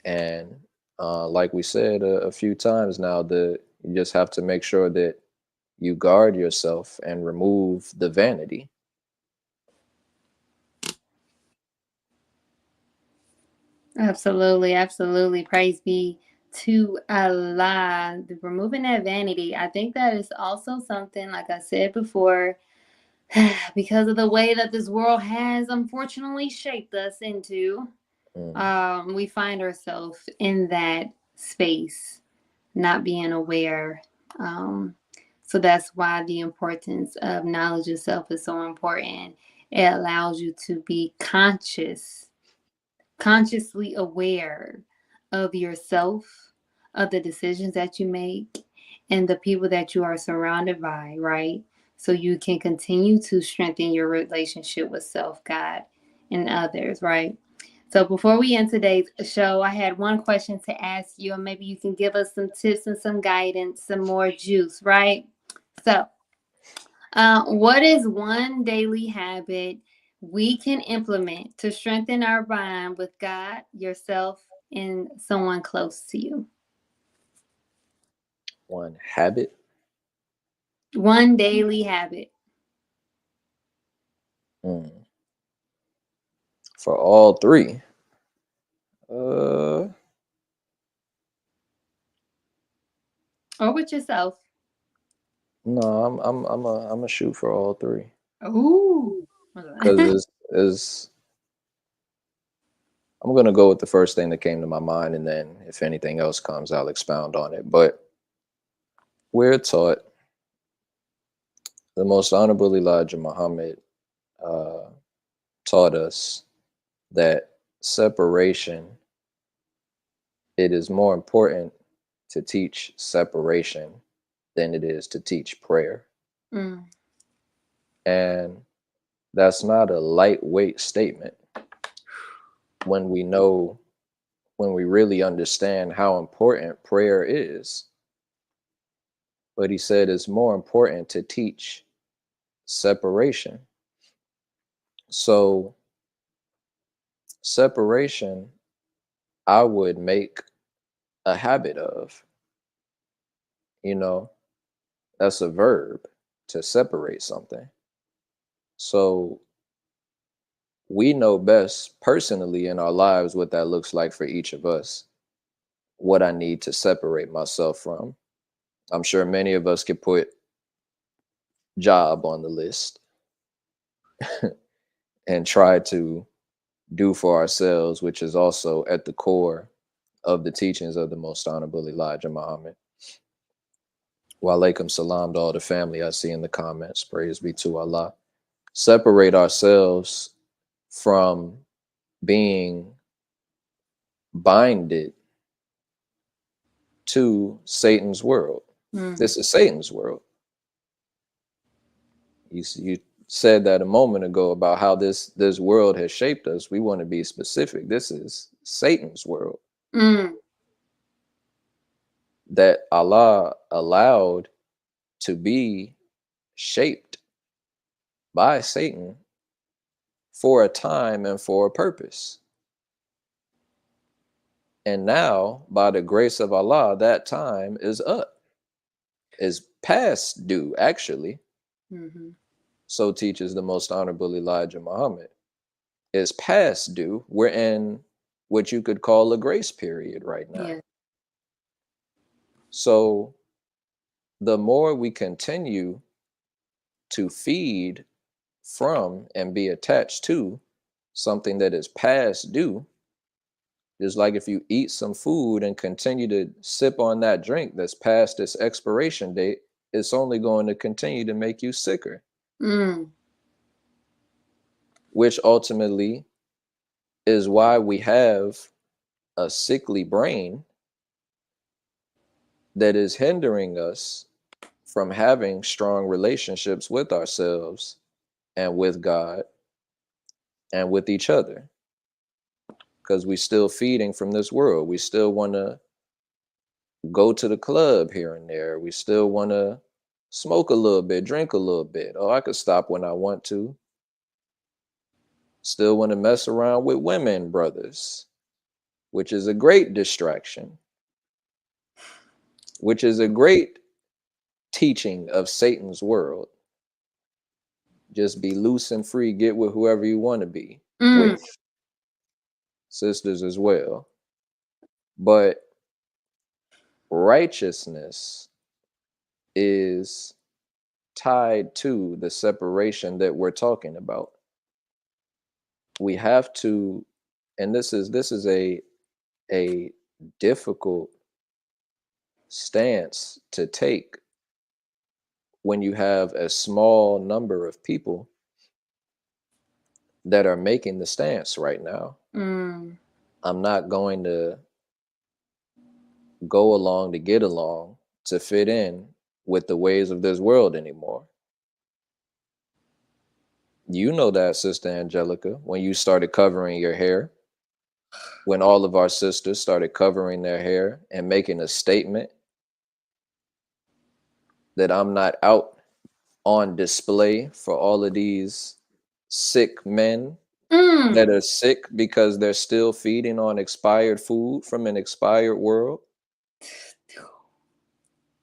Speaker 2: And like we said a few times now, you just have to make sure that you guard yourself and remove the vanity.
Speaker 1: Absolutely, absolutely. Praise be to Allah, removing that vanity. I think that is also something, like I said before, because of the way that this world has unfortunately shaped us into, we find ourselves in that space, not being aware. So that's why the importance of knowledge of self is so important. It allows you to be consciously aware of yourself, of the decisions that you make, and the people that you are surrounded by, right? So you can continue to strengthen your relationship with self, God, and others, right? So before we end today's show, I had one question to ask you, and maybe you can give us some tips and some guidance, some more juice, right? So, what is one daily habit we can implement to strengthen our bond with God, yourself, and someone close to you?
Speaker 2: One habit.
Speaker 1: One daily habit.
Speaker 2: Mm. For all three. Uh,
Speaker 1: Or with yourself.
Speaker 2: no, I'm a shoot for all three
Speaker 1: Ooh.
Speaker 2: because it's I'm gonna go with the first thing that came to my mind, and then if anything else comes, I'll expound on it. But we're taught the most honorable Elijah Muhammad uh, taught us that separation. It is more important to teach separation than it is to teach prayer,
Speaker 1: Mm.
Speaker 2: and that's not a lightweight statement when we know when we really understand how important prayer is. But he said it's more important to teach separation. So, separation, I would make a habit of, you know, that's a verb to separate something. So, we know best personally in our lives what that looks like for each of us, what I need to separate myself from. I'm sure many of us could put job on the list and try to do for ourselves, which is also at the core of the teachings of the most honorable Elijah Muhammad. Wa alaikum salam to all the family I see in the comments. Praise be to Allah. Separate ourselves from being binded to Satan's world.
Speaker 1: Mm.
Speaker 2: This is Satan's world. You said that a moment ago about how this world has shaped us. We want to be specific. This is Satan's world
Speaker 1: Mm.
Speaker 2: that Allah allowed to be shaped by Satan for a time and for a purpose. And now, by the grace of Allah, that time is up, is past due, actually.
Speaker 1: Mm-hmm.
Speaker 2: So teaches the most honorable Elijah Muhammad. Is past due. We're in what you could call a grace period right now.
Speaker 1: Yeah.
Speaker 2: So the more we continue to feed from and be attached to something that is past due, just like if you eat some food and continue to sip on that drink that's past its expiration date, it's only going to continue to make you sicker,
Speaker 1: Mm.
Speaker 2: which ultimately is why we have a sickly brain that is hindering us from having strong relationships with ourselves and with God and with each other, because we still feeding from this world. We still want to go to the club here and there. We still want to smoke a little bit, drink a little bit. Oh, I could stop when I want to. Still want to mess around with women, brothers, which is a great distraction, which is a great teaching of Satan's world. Just be loose and free, get with whoever you want to be
Speaker 1: Mm.
Speaker 2: with, sisters as well. But righteousness is tied to the separation that we're talking about. We have to, and this is a difficult stance to take when you have a small number of people that are making the stance right now.
Speaker 1: Mm.
Speaker 2: I'm not going to go along to get along to fit in with the ways of this world anymore. You know that, Sister Angelica, when you started covering your hair, when all of our sisters started covering their hair and making a statement that I'm not out on display for all of these sick men that
Speaker 1: Mm.
Speaker 2: are sick because they're still feeding on expired food from an expired world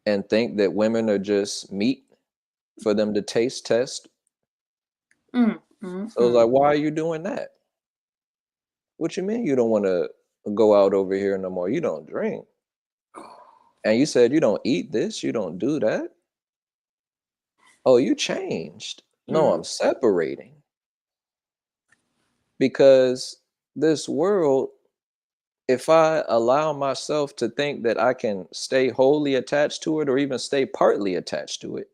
Speaker 2: and think that women are just meat for them to taste test.
Speaker 1: Mm. Mm.
Speaker 2: So it's like, why are you doing that? What you mean you don't want to go out over here no more? You don't drink. And you said you don't eat this, you don't do that. Oh, you changed. No,
Speaker 1: Mm.
Speaker 2: I'm separating because this world, if I allow myself to think that I can stay wholly attached to it or even stay partly attached to it,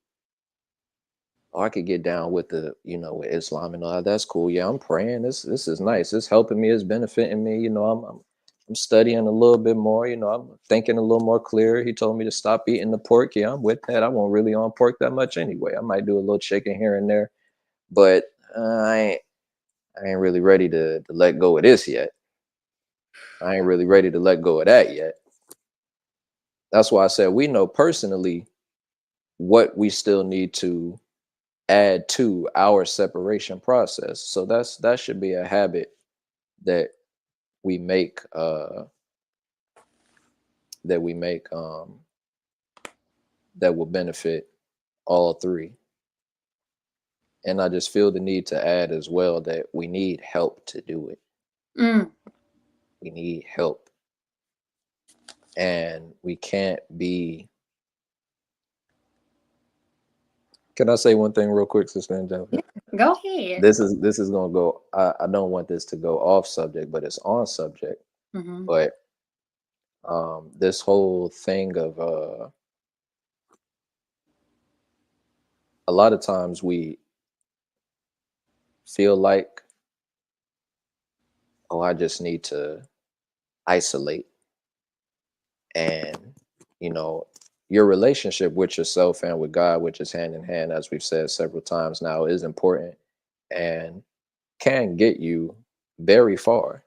Speaker 2: oh, I could get down with with Islam and all that. That's cool. Yeah, I'm praying. This is nice. It's helping me. It's benefiting me. I'm studying a little bit more. I'm thinking a little more clear. He told me to stop eating the pork. Yeah, I'm with that. I won't really on pork that much anyway. I might do a little chicken here and there, but I ain't really ready to let go of this yet. I ain't really ready to let go of that yet. That's why I said we know personally what we still need to add to our separation process. So that should be a habit that we make that we make that will benefit all three. And I just feel the need to add as well that we need help to do it.
Speaker 1: Mm.
Speaker 2: We need help. And we can't be. Can I say one thing real quick, Sister Angelica?
Speaker 1: Go ahead.
Speaker 2: This is gonna go. I don't want this to go off subject, but it's on subject.
Speaker 1: Mm-hmm.
Speaker 2: But this whole thing of a lot of times we feel like, oh, I just need to isolate. And, you know, your relationship with yourself and with God, which is hand in hand, as we've said several times now, is important and can get you very far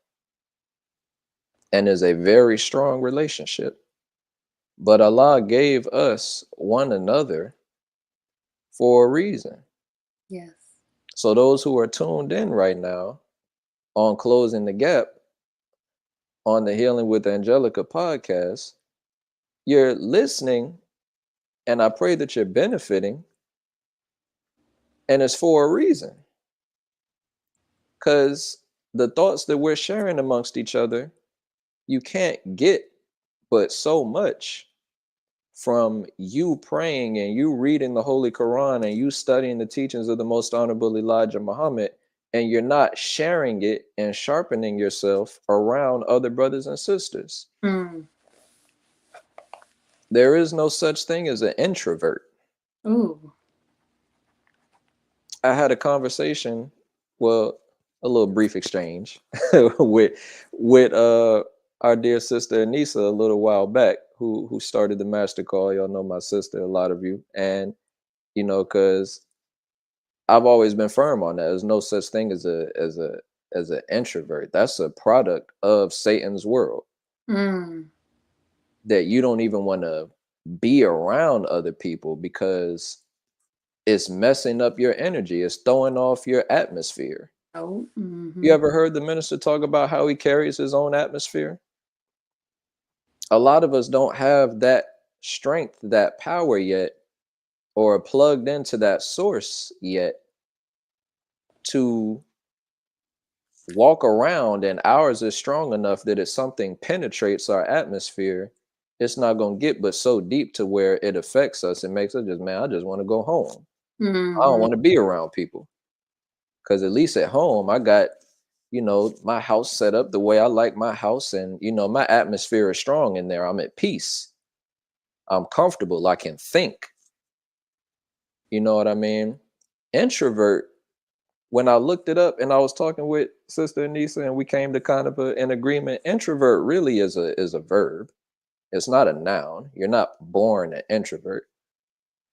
Speaker 2: and is a very strong relationship. But Allah gave us one another for a reason.
Speaker 1: Yes.
Speaker 2: So those who are tuned in right now on Closing the Gap on the Healing with Angelica podcast, you're listening, and I pray that you're benefiting, and it's for a reason. Because the thoughts that we're sharing amongst each other, you can't get but so much from you praying and you reading the Holy Quran and you studying the teachings of the Most Honorable Elijah Muhammad, and you're not sharing it and sharpening yourself around other brothers and sisters.
Speaker 1: Mm.
Speaker 2: There is no such thing as an introvert.
Speaker 1: Ooh.
Speaker 2: I had a conversation, well, a little brief exchange with our dear sister Aneesa a little while back, who started the master call. Y'all know my sister, a lot of you, and because I've always been firm on that. There's no such thing as an introvert. That's a product of Satan's world.
Speaker 1: Mm.
Speaker 2: That you don't even want to be around other people because it's messing up your energy. It's throwing off your atmosphere.
Speaker 1: Oh.
Speaker 2: You
Speaker 1: Mm-hmm.
Speaker 2: ever heard the minister talk about how he carries his own atmosphere? A lot of us don't have that strength, that power yet, or plugged into that source yet to walk around, and ours is strong enough that if something penetrates our atmosphere, it's not going to get but so deep to where it affects us. It makes us just, man, I just want to go home. I don't want to be around people. Because at least at home, I got, my house set up the way I like my house. And, my atmosphere is strong in there. I'm at peace. I'm comfortable. I can think. You know what I mean? Introvert, when I looked it up and I was talking with Sister Aneesa and we came to kind of an agreement, introvert really is a verb. It's not a noun. You're not born an introvert.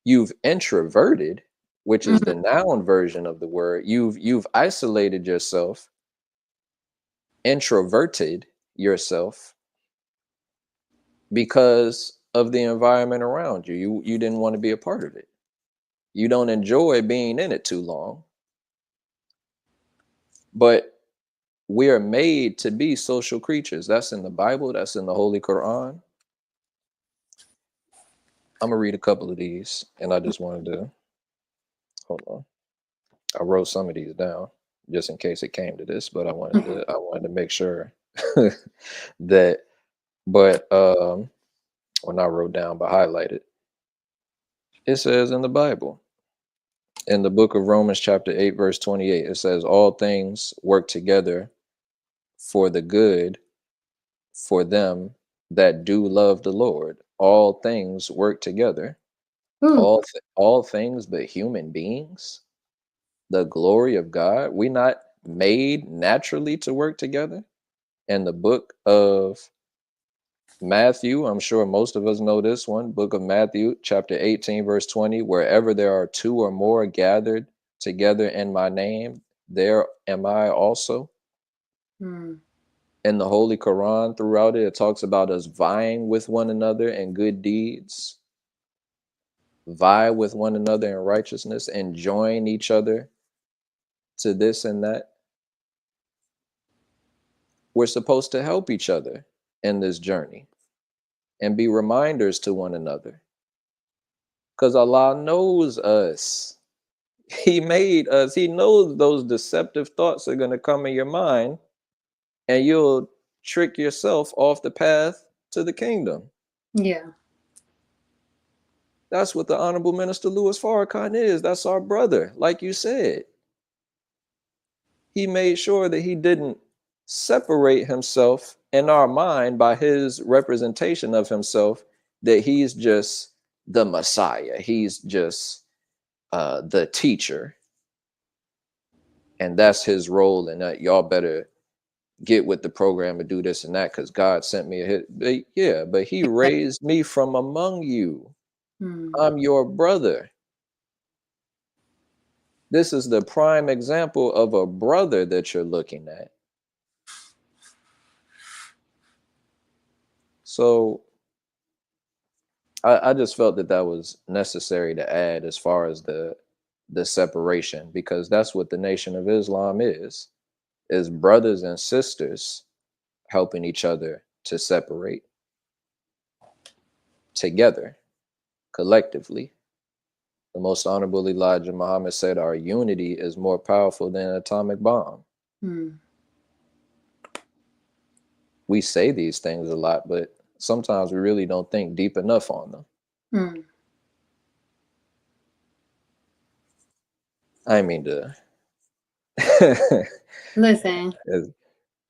Speaker 2: You've introverted, which is the noun version of the word. You've isolated yourself, introverted yourself because of the environment around you. You didn't want to be a part of it. You don't enjoy being in it too long. But we are made to be social creatures. That's in the Bible. That's in the Holy Quran. I'm gonna read a couple of these, and I just wanted to hold on. I wrote some of these down just in case it came to this, but I wanted to make sure that. But when I wrote down, but highlighted, it says in the Bible, in the book of Romans, chapter 8, verse 28, it says, "All things work together for the good for them that do love the Lord." All things work together. All things but human beings. The glory of God. We not made naturally to work together. In the book of Matthew, I'm sure most of us know this one, book of Matthew, chapter 18, verse 20, "Wherever there are two or more gathered together in my name, there am I also." In the Holy Quran, throughout it, it talks about us vying with one another in good deeds, vie with one another in righteousness, and join each other to this and that. We're supposed to help each other in this journey and be reminders to one another. Because Allah knows us. He made us. He knows those deceptive thoughts are going to come in your mind and you'll trick yourself off the path to the kingdom.
Speaker 1: Yeah.
Speaker 2: That's what the Honorable Minister Louis Farrakhan is. That's our brother, like you said. He made sure that he didn't separate himself in our mind by his representation of himself, that he's just the Messiah. He's just the teacher. And that's his role. And that y'all better get with the program and do this and that because God sent me a hit. But yeah, but he raised me from among you. I'm your brother. This is the prime example of a brother that you're looking at. So I just felt that was necessary to add as far as the separation, because that's what the Nation of Islam is brothers and sisters helping each other to separate together, collectively. The Most Honorable Elijah Muhammad said, "Our unity is more powerful than an atomic bomb." We say these things a lot, but sometimes we really don't think deep enough on them. I mean to
Speaker 1: Listen,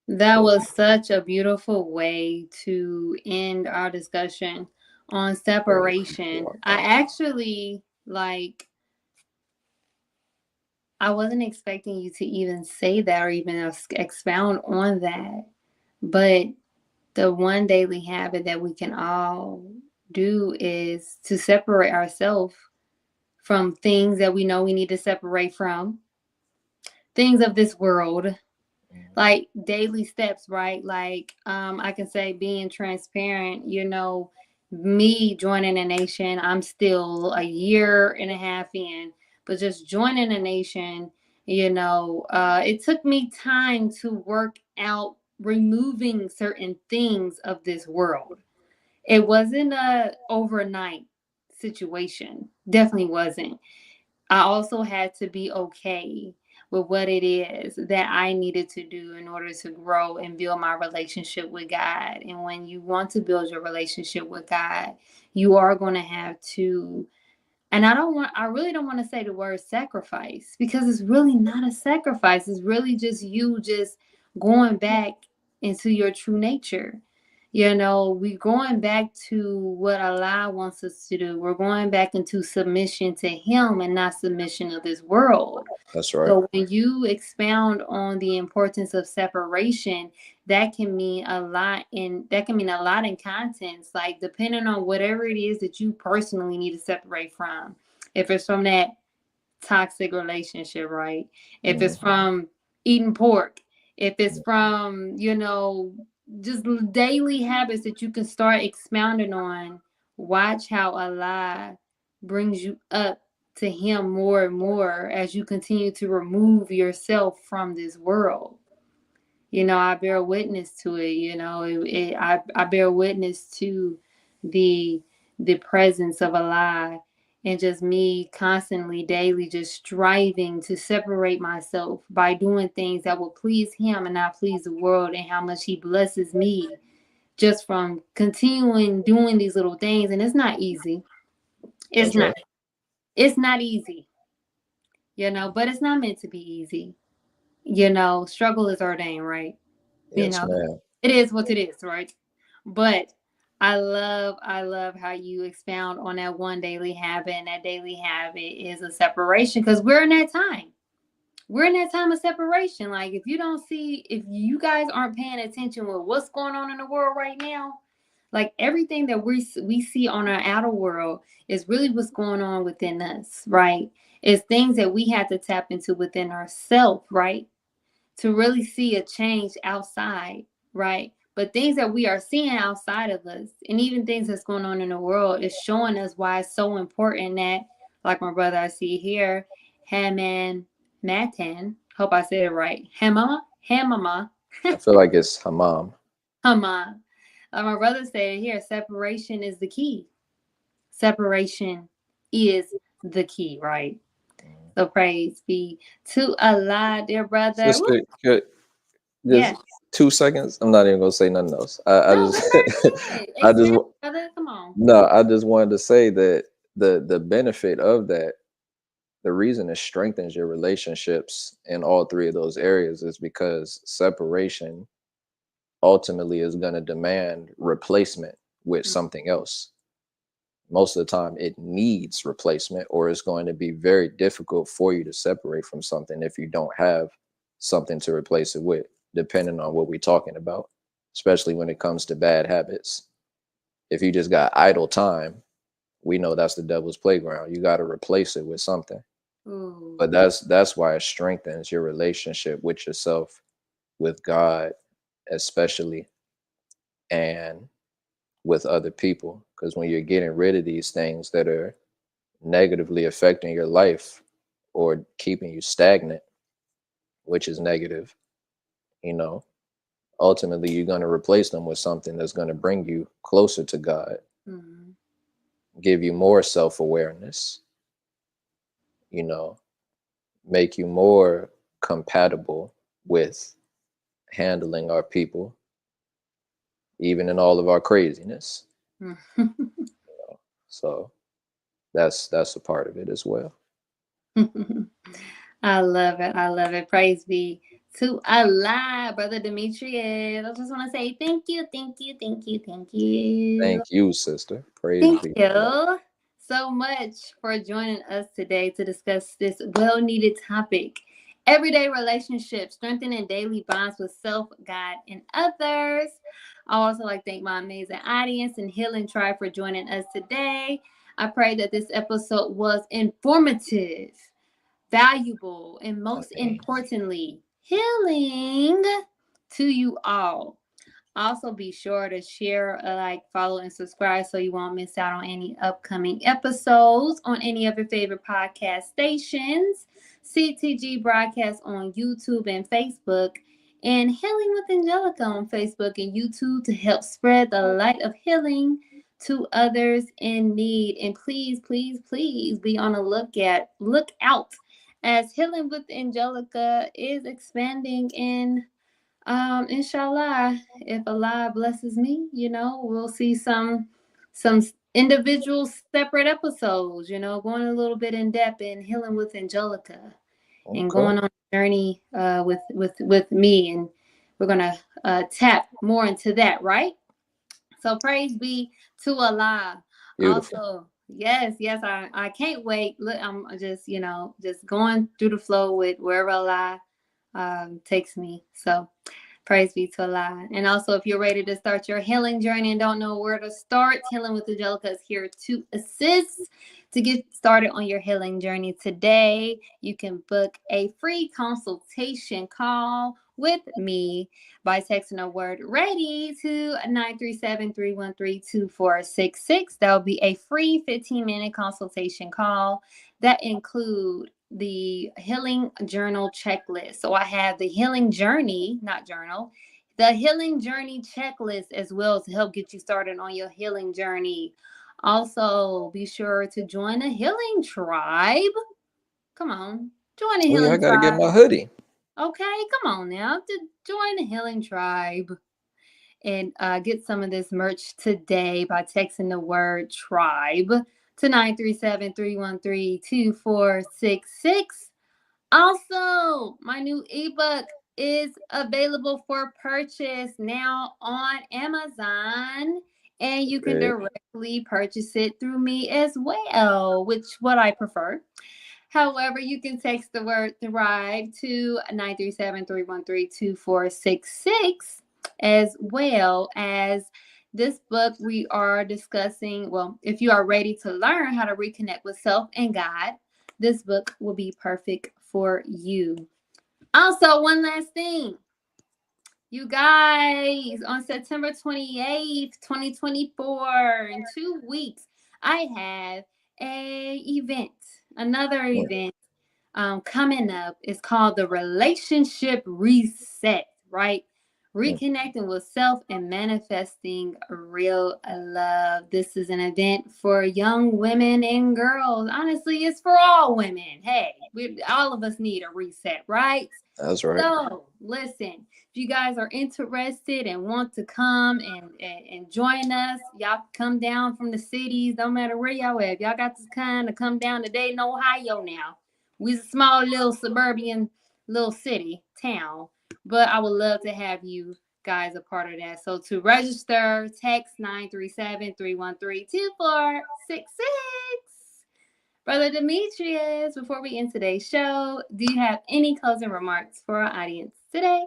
Speaker 1: that was such a beautiful way to end our discussion on separation. I actually I wasn't expecting you to even say that or even expound on that. But the one daily habit that we can all do is to separate ourselves from things that we know we need to separate from, things of this world, like daily steps, right? Like I can say being transparent, me joining a nation, I'm still a year and a half in, but just joining a nation, it took me time to work out removing certain things of this world. It wasn't a overnight situation. Definitely wasn't. I also had to be okay with what it is that I needed to do in order to grow and build my relationship with God. And when you want to build your relationship with God, you are going to have to, and I really don't want to say the word sacrifice, because it's really not a sacrifice. It's really just you just going back into your true nature. We're going back to what Allah wants us to do. We're going back into submission to Him and not submission of this world.
Speaker 2: That's right.
Speaker 1: So when you expound on the importance of separation, that can mean a lot in contents, like depending on whatever it is that you personally need to separate from. If it's from that toxic relationship, right? If it's from eating pork, if it's from, just daily habits that you can start expounding on, watch how Allah brings you up to Him more and more as you continue to remove yourself from this world. I bear witness to it. I bear witness to the presence of Allah, and just me constantly, daily, just striving to separate myself by doing things that will please Him and not please the world, and how much He blesses me just from continuing doing these little things. And it's not easy. It's
Speaker 2: That's
Speaker 1: not.
Speaker 2: right.
Speaker 1: It's not easy, but it's not meant to be easy. Struggle is ordained, right?
Speaker 2: Yes, ma'am.
Speaker 1: It is what it is, right? But I love how you expound on that one daily habit, and that daily habit is a separation, because we're in that time. We're in that time of separation. Like, if you guys aren't paying attention with what's going on in the world right now, like everything that we see on our outer world is really what's going on within us, right? It's things that we have to tap into within ourselves, right? To really see a change outside, right? But things that we are seeing outside of us, and even things that's going on in the world, is showing us why it's so important that, like my brother I see here, Haman Matan, hope I said it right, Hamama,
Speaker 2: I feel like it's Hammam.
Speaker 1: Hama. Like my brother said here, separation is the key. Separation is the key, right? So praise be to Allah, dear brother. Woo.
Speaker 2: Sister, just
Speaker 1: Yeah.
Speaker 2: 2 seconds. I'm not even gonna say nothing else. I
Speaker 1: No,
Speaker 2: just,
Speaker 1: go ahead.
Speaker 2: I just,
Speaker 1: Expand, brother. Come on.
Speaker 2: no, I just wanted to say that the benefit of that, the reason it strengthens your relationships in all three of those areas is because separation ultimately is going to demand replacement with something else. Most of the time, it needs replacement, or it's going to be very difficult for you to separate from something if you don't have something to replace it with, depending on what we're talking about, especially when it comes to bad habits. If you just got idle time, we know that's the devil's playground. You got to replace it with something.
Speaker 1: Ooh.
Speaker 2: But that's why it strengthens your relationship with yourself, with God, especially, and with other people. Because when you're getting rid of these things that are negatively affecting your life or keeping you stagnant, which is negative, you know, ultimately you're going to replace them with something that's going to bring you closer to God, give you more self-awareness, you know, make you more compatible with handling our people, even in all of our craziness. So that's a part of it as well.
Speaker 1: I love it. I love it. Praise be to Allah, brother Demetrius. I just want to say thank you, thank you, thank you, thank you.
Speaker 2: Thank you, sister. Praise
Speaker 1: Thank
Speaker 2: be.
Speaker 1: you so much for joining us today to discuss this well-needed topic. Everyday relationships, strengthening daily bonds with self, God, and others. I also like to thank my amazing audience and Healing Tribe for joining us today. I pray that this episode was informative, valuable, and most importantly, healing to you all. Also, be sure to share, like, follow, and subscribe so you won't miss out on any upcoming episodes on any of your favorite podcast stations. CTG Broadcast on YouTube and Facebook, and Healing with Angelica on Facebook and YouTube to help spread the light of healing to others in need. And please, please, please be on a lookout as Healing with Angelica is expanding in inshallah, if Allah blesses me, we'll see some individual separate episodes, going a little bit in depth in Healing with Angelica and
Speaker 2: Okay.
Speaker 1: going on a journey with me, and we're gonna tap more into that, right? So praise be to Allah.
Speaker 2: Beautiful.
Speaker 1: Also, yes, I can't wait. Look, I'm just going through the flow with wherever Allah takes me. So praise be to Allah. And also, if you're ready to start your healing journey and don't know where to start, Healing with Angelica is here to assist. To get started on your healing journey today, you can book a free consultation call with me by texting the word ready to 937-313-2466. That will be a free 15-minute consultation call that include the healing journal checklist. So I have the healing journey, not journal, the healing journey checklist as well to help get you started on your healing journey. Also, be sure to join the healing tribe. Come on, join the
Speaker 2: Oh yeah, I
Speaker 1: healing
Speaker 2: gotta get my
Speaker 1: tribe.
Speaker 2: hoodie.
Speaker 1: Okay, come on now, to join the healing tribe and get some of this merch today by texting the word tribe to 937-313-2466. Also, my new ebook is available for purchase now on Amazon, and you can
Speaker 2: Great.
Speaker 1: directly purchase it through me as well, which what I prefer. However, you can text the word thrive to 937-313-2466, as well as this book we are discussing. Well, if you are ready to learn how to reconnect with self and God, this book will be perfect for you. Also, one last thing. You guys, on September 28th, 2024, in 2 weeks, I have another
Speaker 2: Mm,
Speaker 1: event coming up. It's called the Relationship Reset, right?
Speaker 2: mm.
Speaker 1: Reconnecting with self and manifesting real love. This is an event for young women and girls. Honestly, it's for all women. Hey, all of us need a reset, right?
Speaker 2: That's right.
Speaker 1: So, listen, if you guys are interested and want to come and join us, y'all come down from the cities, no matter where y'all at. Y'all got this kind of come down to Dayton, Ohio now. We're a small little suburban little city, town, but I would love to have you guys a part of that. So to register, text 937-313-2466. Brother Demetrius, before we end today's show, do you have any closing remarks for our audience today?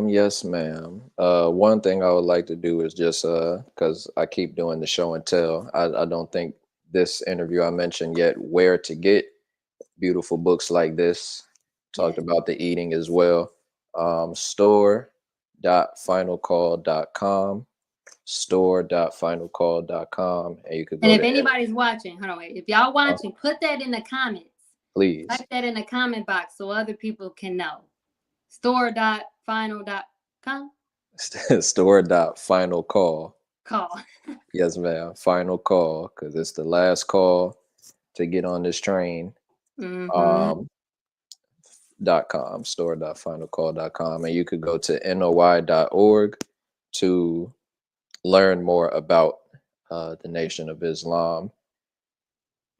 Speaker 2: Yes, ma'am. One thing I would like to do is just because I keep doing the show and tell. I don't think this interview I mentioned yet where to get beautiful books like this. Talked
Speaker 1: Yes.
Speaker 2: about the eating as well. Store.finalcall.com. Store.finalcall.com. And you could
Speaker 1: And
Speaker 2: go
Speaker 1: if
Speaker 2: to
Speaker 1: anybody's watching, hold on, wait. If y'all
Speaker 2: uh,
Speaker 1: watching, put that in the comments.
Speaker 2: please.
Speaker 1: Type that in the comment box so other people can know. Store.final.com.
Speaker 2: Store.finalcall.
Speaker 1: Call.
Speaker 2: Yes, ma'am. Final call because it's the last call to get on this train.
Speaker 1: Mm-hmm.
Speaker 2: Um, .com, store.finalcall.com. And you could go to noi.org to learn more about the Nation of Islam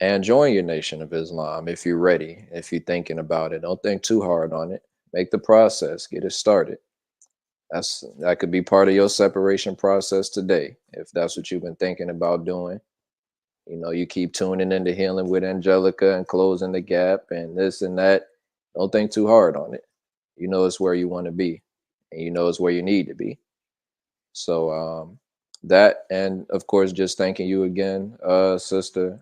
Speaker 2: and join your Nation of Islam if you're ready, if you're thinking about it. Don't think too hard on it. Make the process, get it started. That could be part of your separation process today if that's what you've been thinking about doing. You keep tuning into Healing with Angelica and Closing the Gap and this and that. Don't think too hard on it. It's where you want to be, and it's where you need to be. So that, and of course, just thanking you again, sister.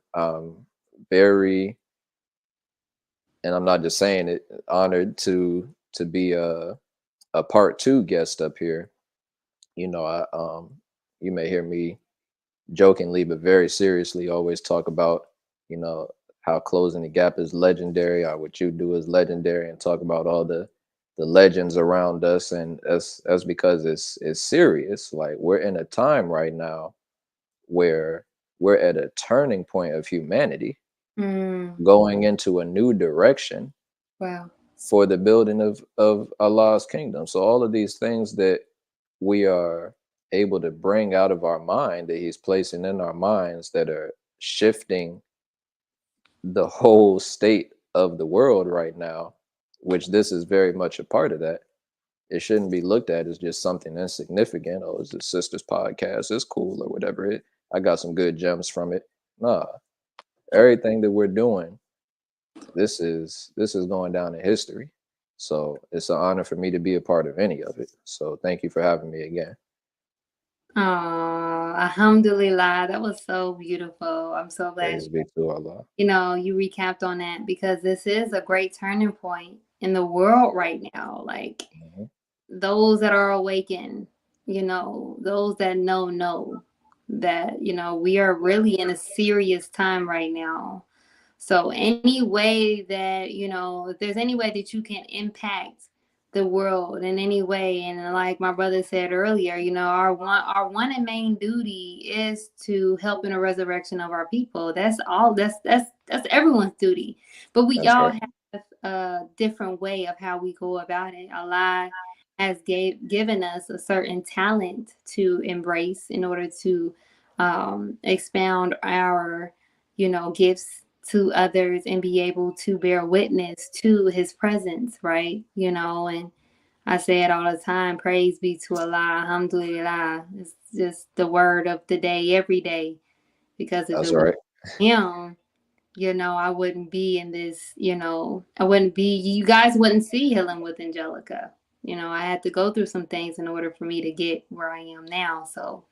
Speaker 2: Very, and I'm not just saying it, honored to be a part two guest up here. You may hear me jokingly but very seriously always talk about you know how Closing the Gap is legendary, or what you do is legendary, and talk about all the legends around us. And that's because it's serious. Like, we're in a time right now where we're at a turning point of humanity. going into a new direction
Speaker 1: Wow.
Speaker 2: for the building of Allah's kingdom. So all of these things that we are able to bring out of our mind, that he's placing in our minds, that are shifting the whole state of the world right now, which this is very much a part of that. It shouldn't be looked at as just something insignificant. Oh, it's the sister's podcast, it's cool or whatever. I got some good gems from it. Nah, everything that we're doing, this is going down in history. So it's an honor for me to be a part of any of it. So thank you for having me again.
Speaker 1: Oh, alhamdulillah. That was so beautiful. I'm so glad
Speaker 2: Praise be to Allah.
Speaker 1: you recapped on that, because this is a great turning point in the world right now. Like, those that are awakened, those that know that, we are really in a serious time right now. So any way that, if there's any way that you can impact the world in any way, and like my brother said earlier, our one and main duty is to help in the resurrection of our people. That's all. That's everyone's duty. But we all have a different way of how we go about it. Allah has given us a certain talent to embrace in order to expound our, gifts to others and be able to bear witness to his presence, right? And I say it all the time, praise be to Allah, alhamdulillah. It's just the word of the day every day, because if
Speaker 2: That's
Speaker 1: it was
Speaker 2: right.
Speaker 1: him, I wouldn't be in this, you guys wouldn't see Healing with Angelica. I had to go through some things in order for me to get where I am now. So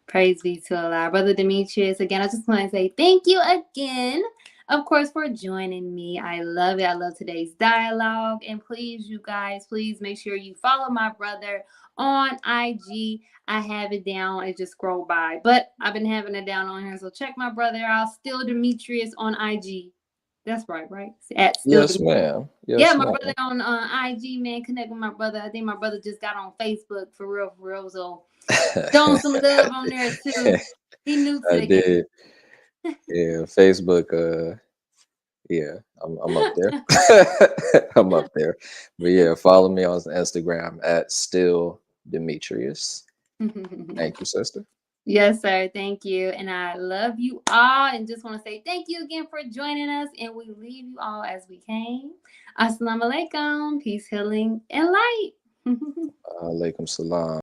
Speaker 1: praise be to Allah. Brother Demetrius, again, I just want to say thank you again, of course, for joining me. I love it. I love today's dialogue. And please, you guys, please make sure you follow my brother on IG. I have it down. It just scrolled by. But I've been having it down on here. So check my brother out. Still Demetrius on IG. That's right? At still
Speaker 2: Yes, ma'am.
Speaker 1: Yeah,
Speaker 2: Yes,
Speaker 1: my
Speaker 2: ma'am.
Speaker 1: brother on IG, man. Connect with my brother. I think my brother just got on Facebook, for real. So showing some love on there too. He new to
Speaker 2: I
Speaker 1: the game.
Speaker 2: did. Yeah, Facebook. Yeah, I'm up there. I'm up there. But yeah, follow me on Instagram at still Demetrius. Thank you, sister.
Speaker 1: Yes, sir. Thank you. And I love you all. And just want to say thank you again for joining us. And we leave you all as we came. Assalamu alaikum. Peace, healing, and light.
Speaker 2: Alaikum salam.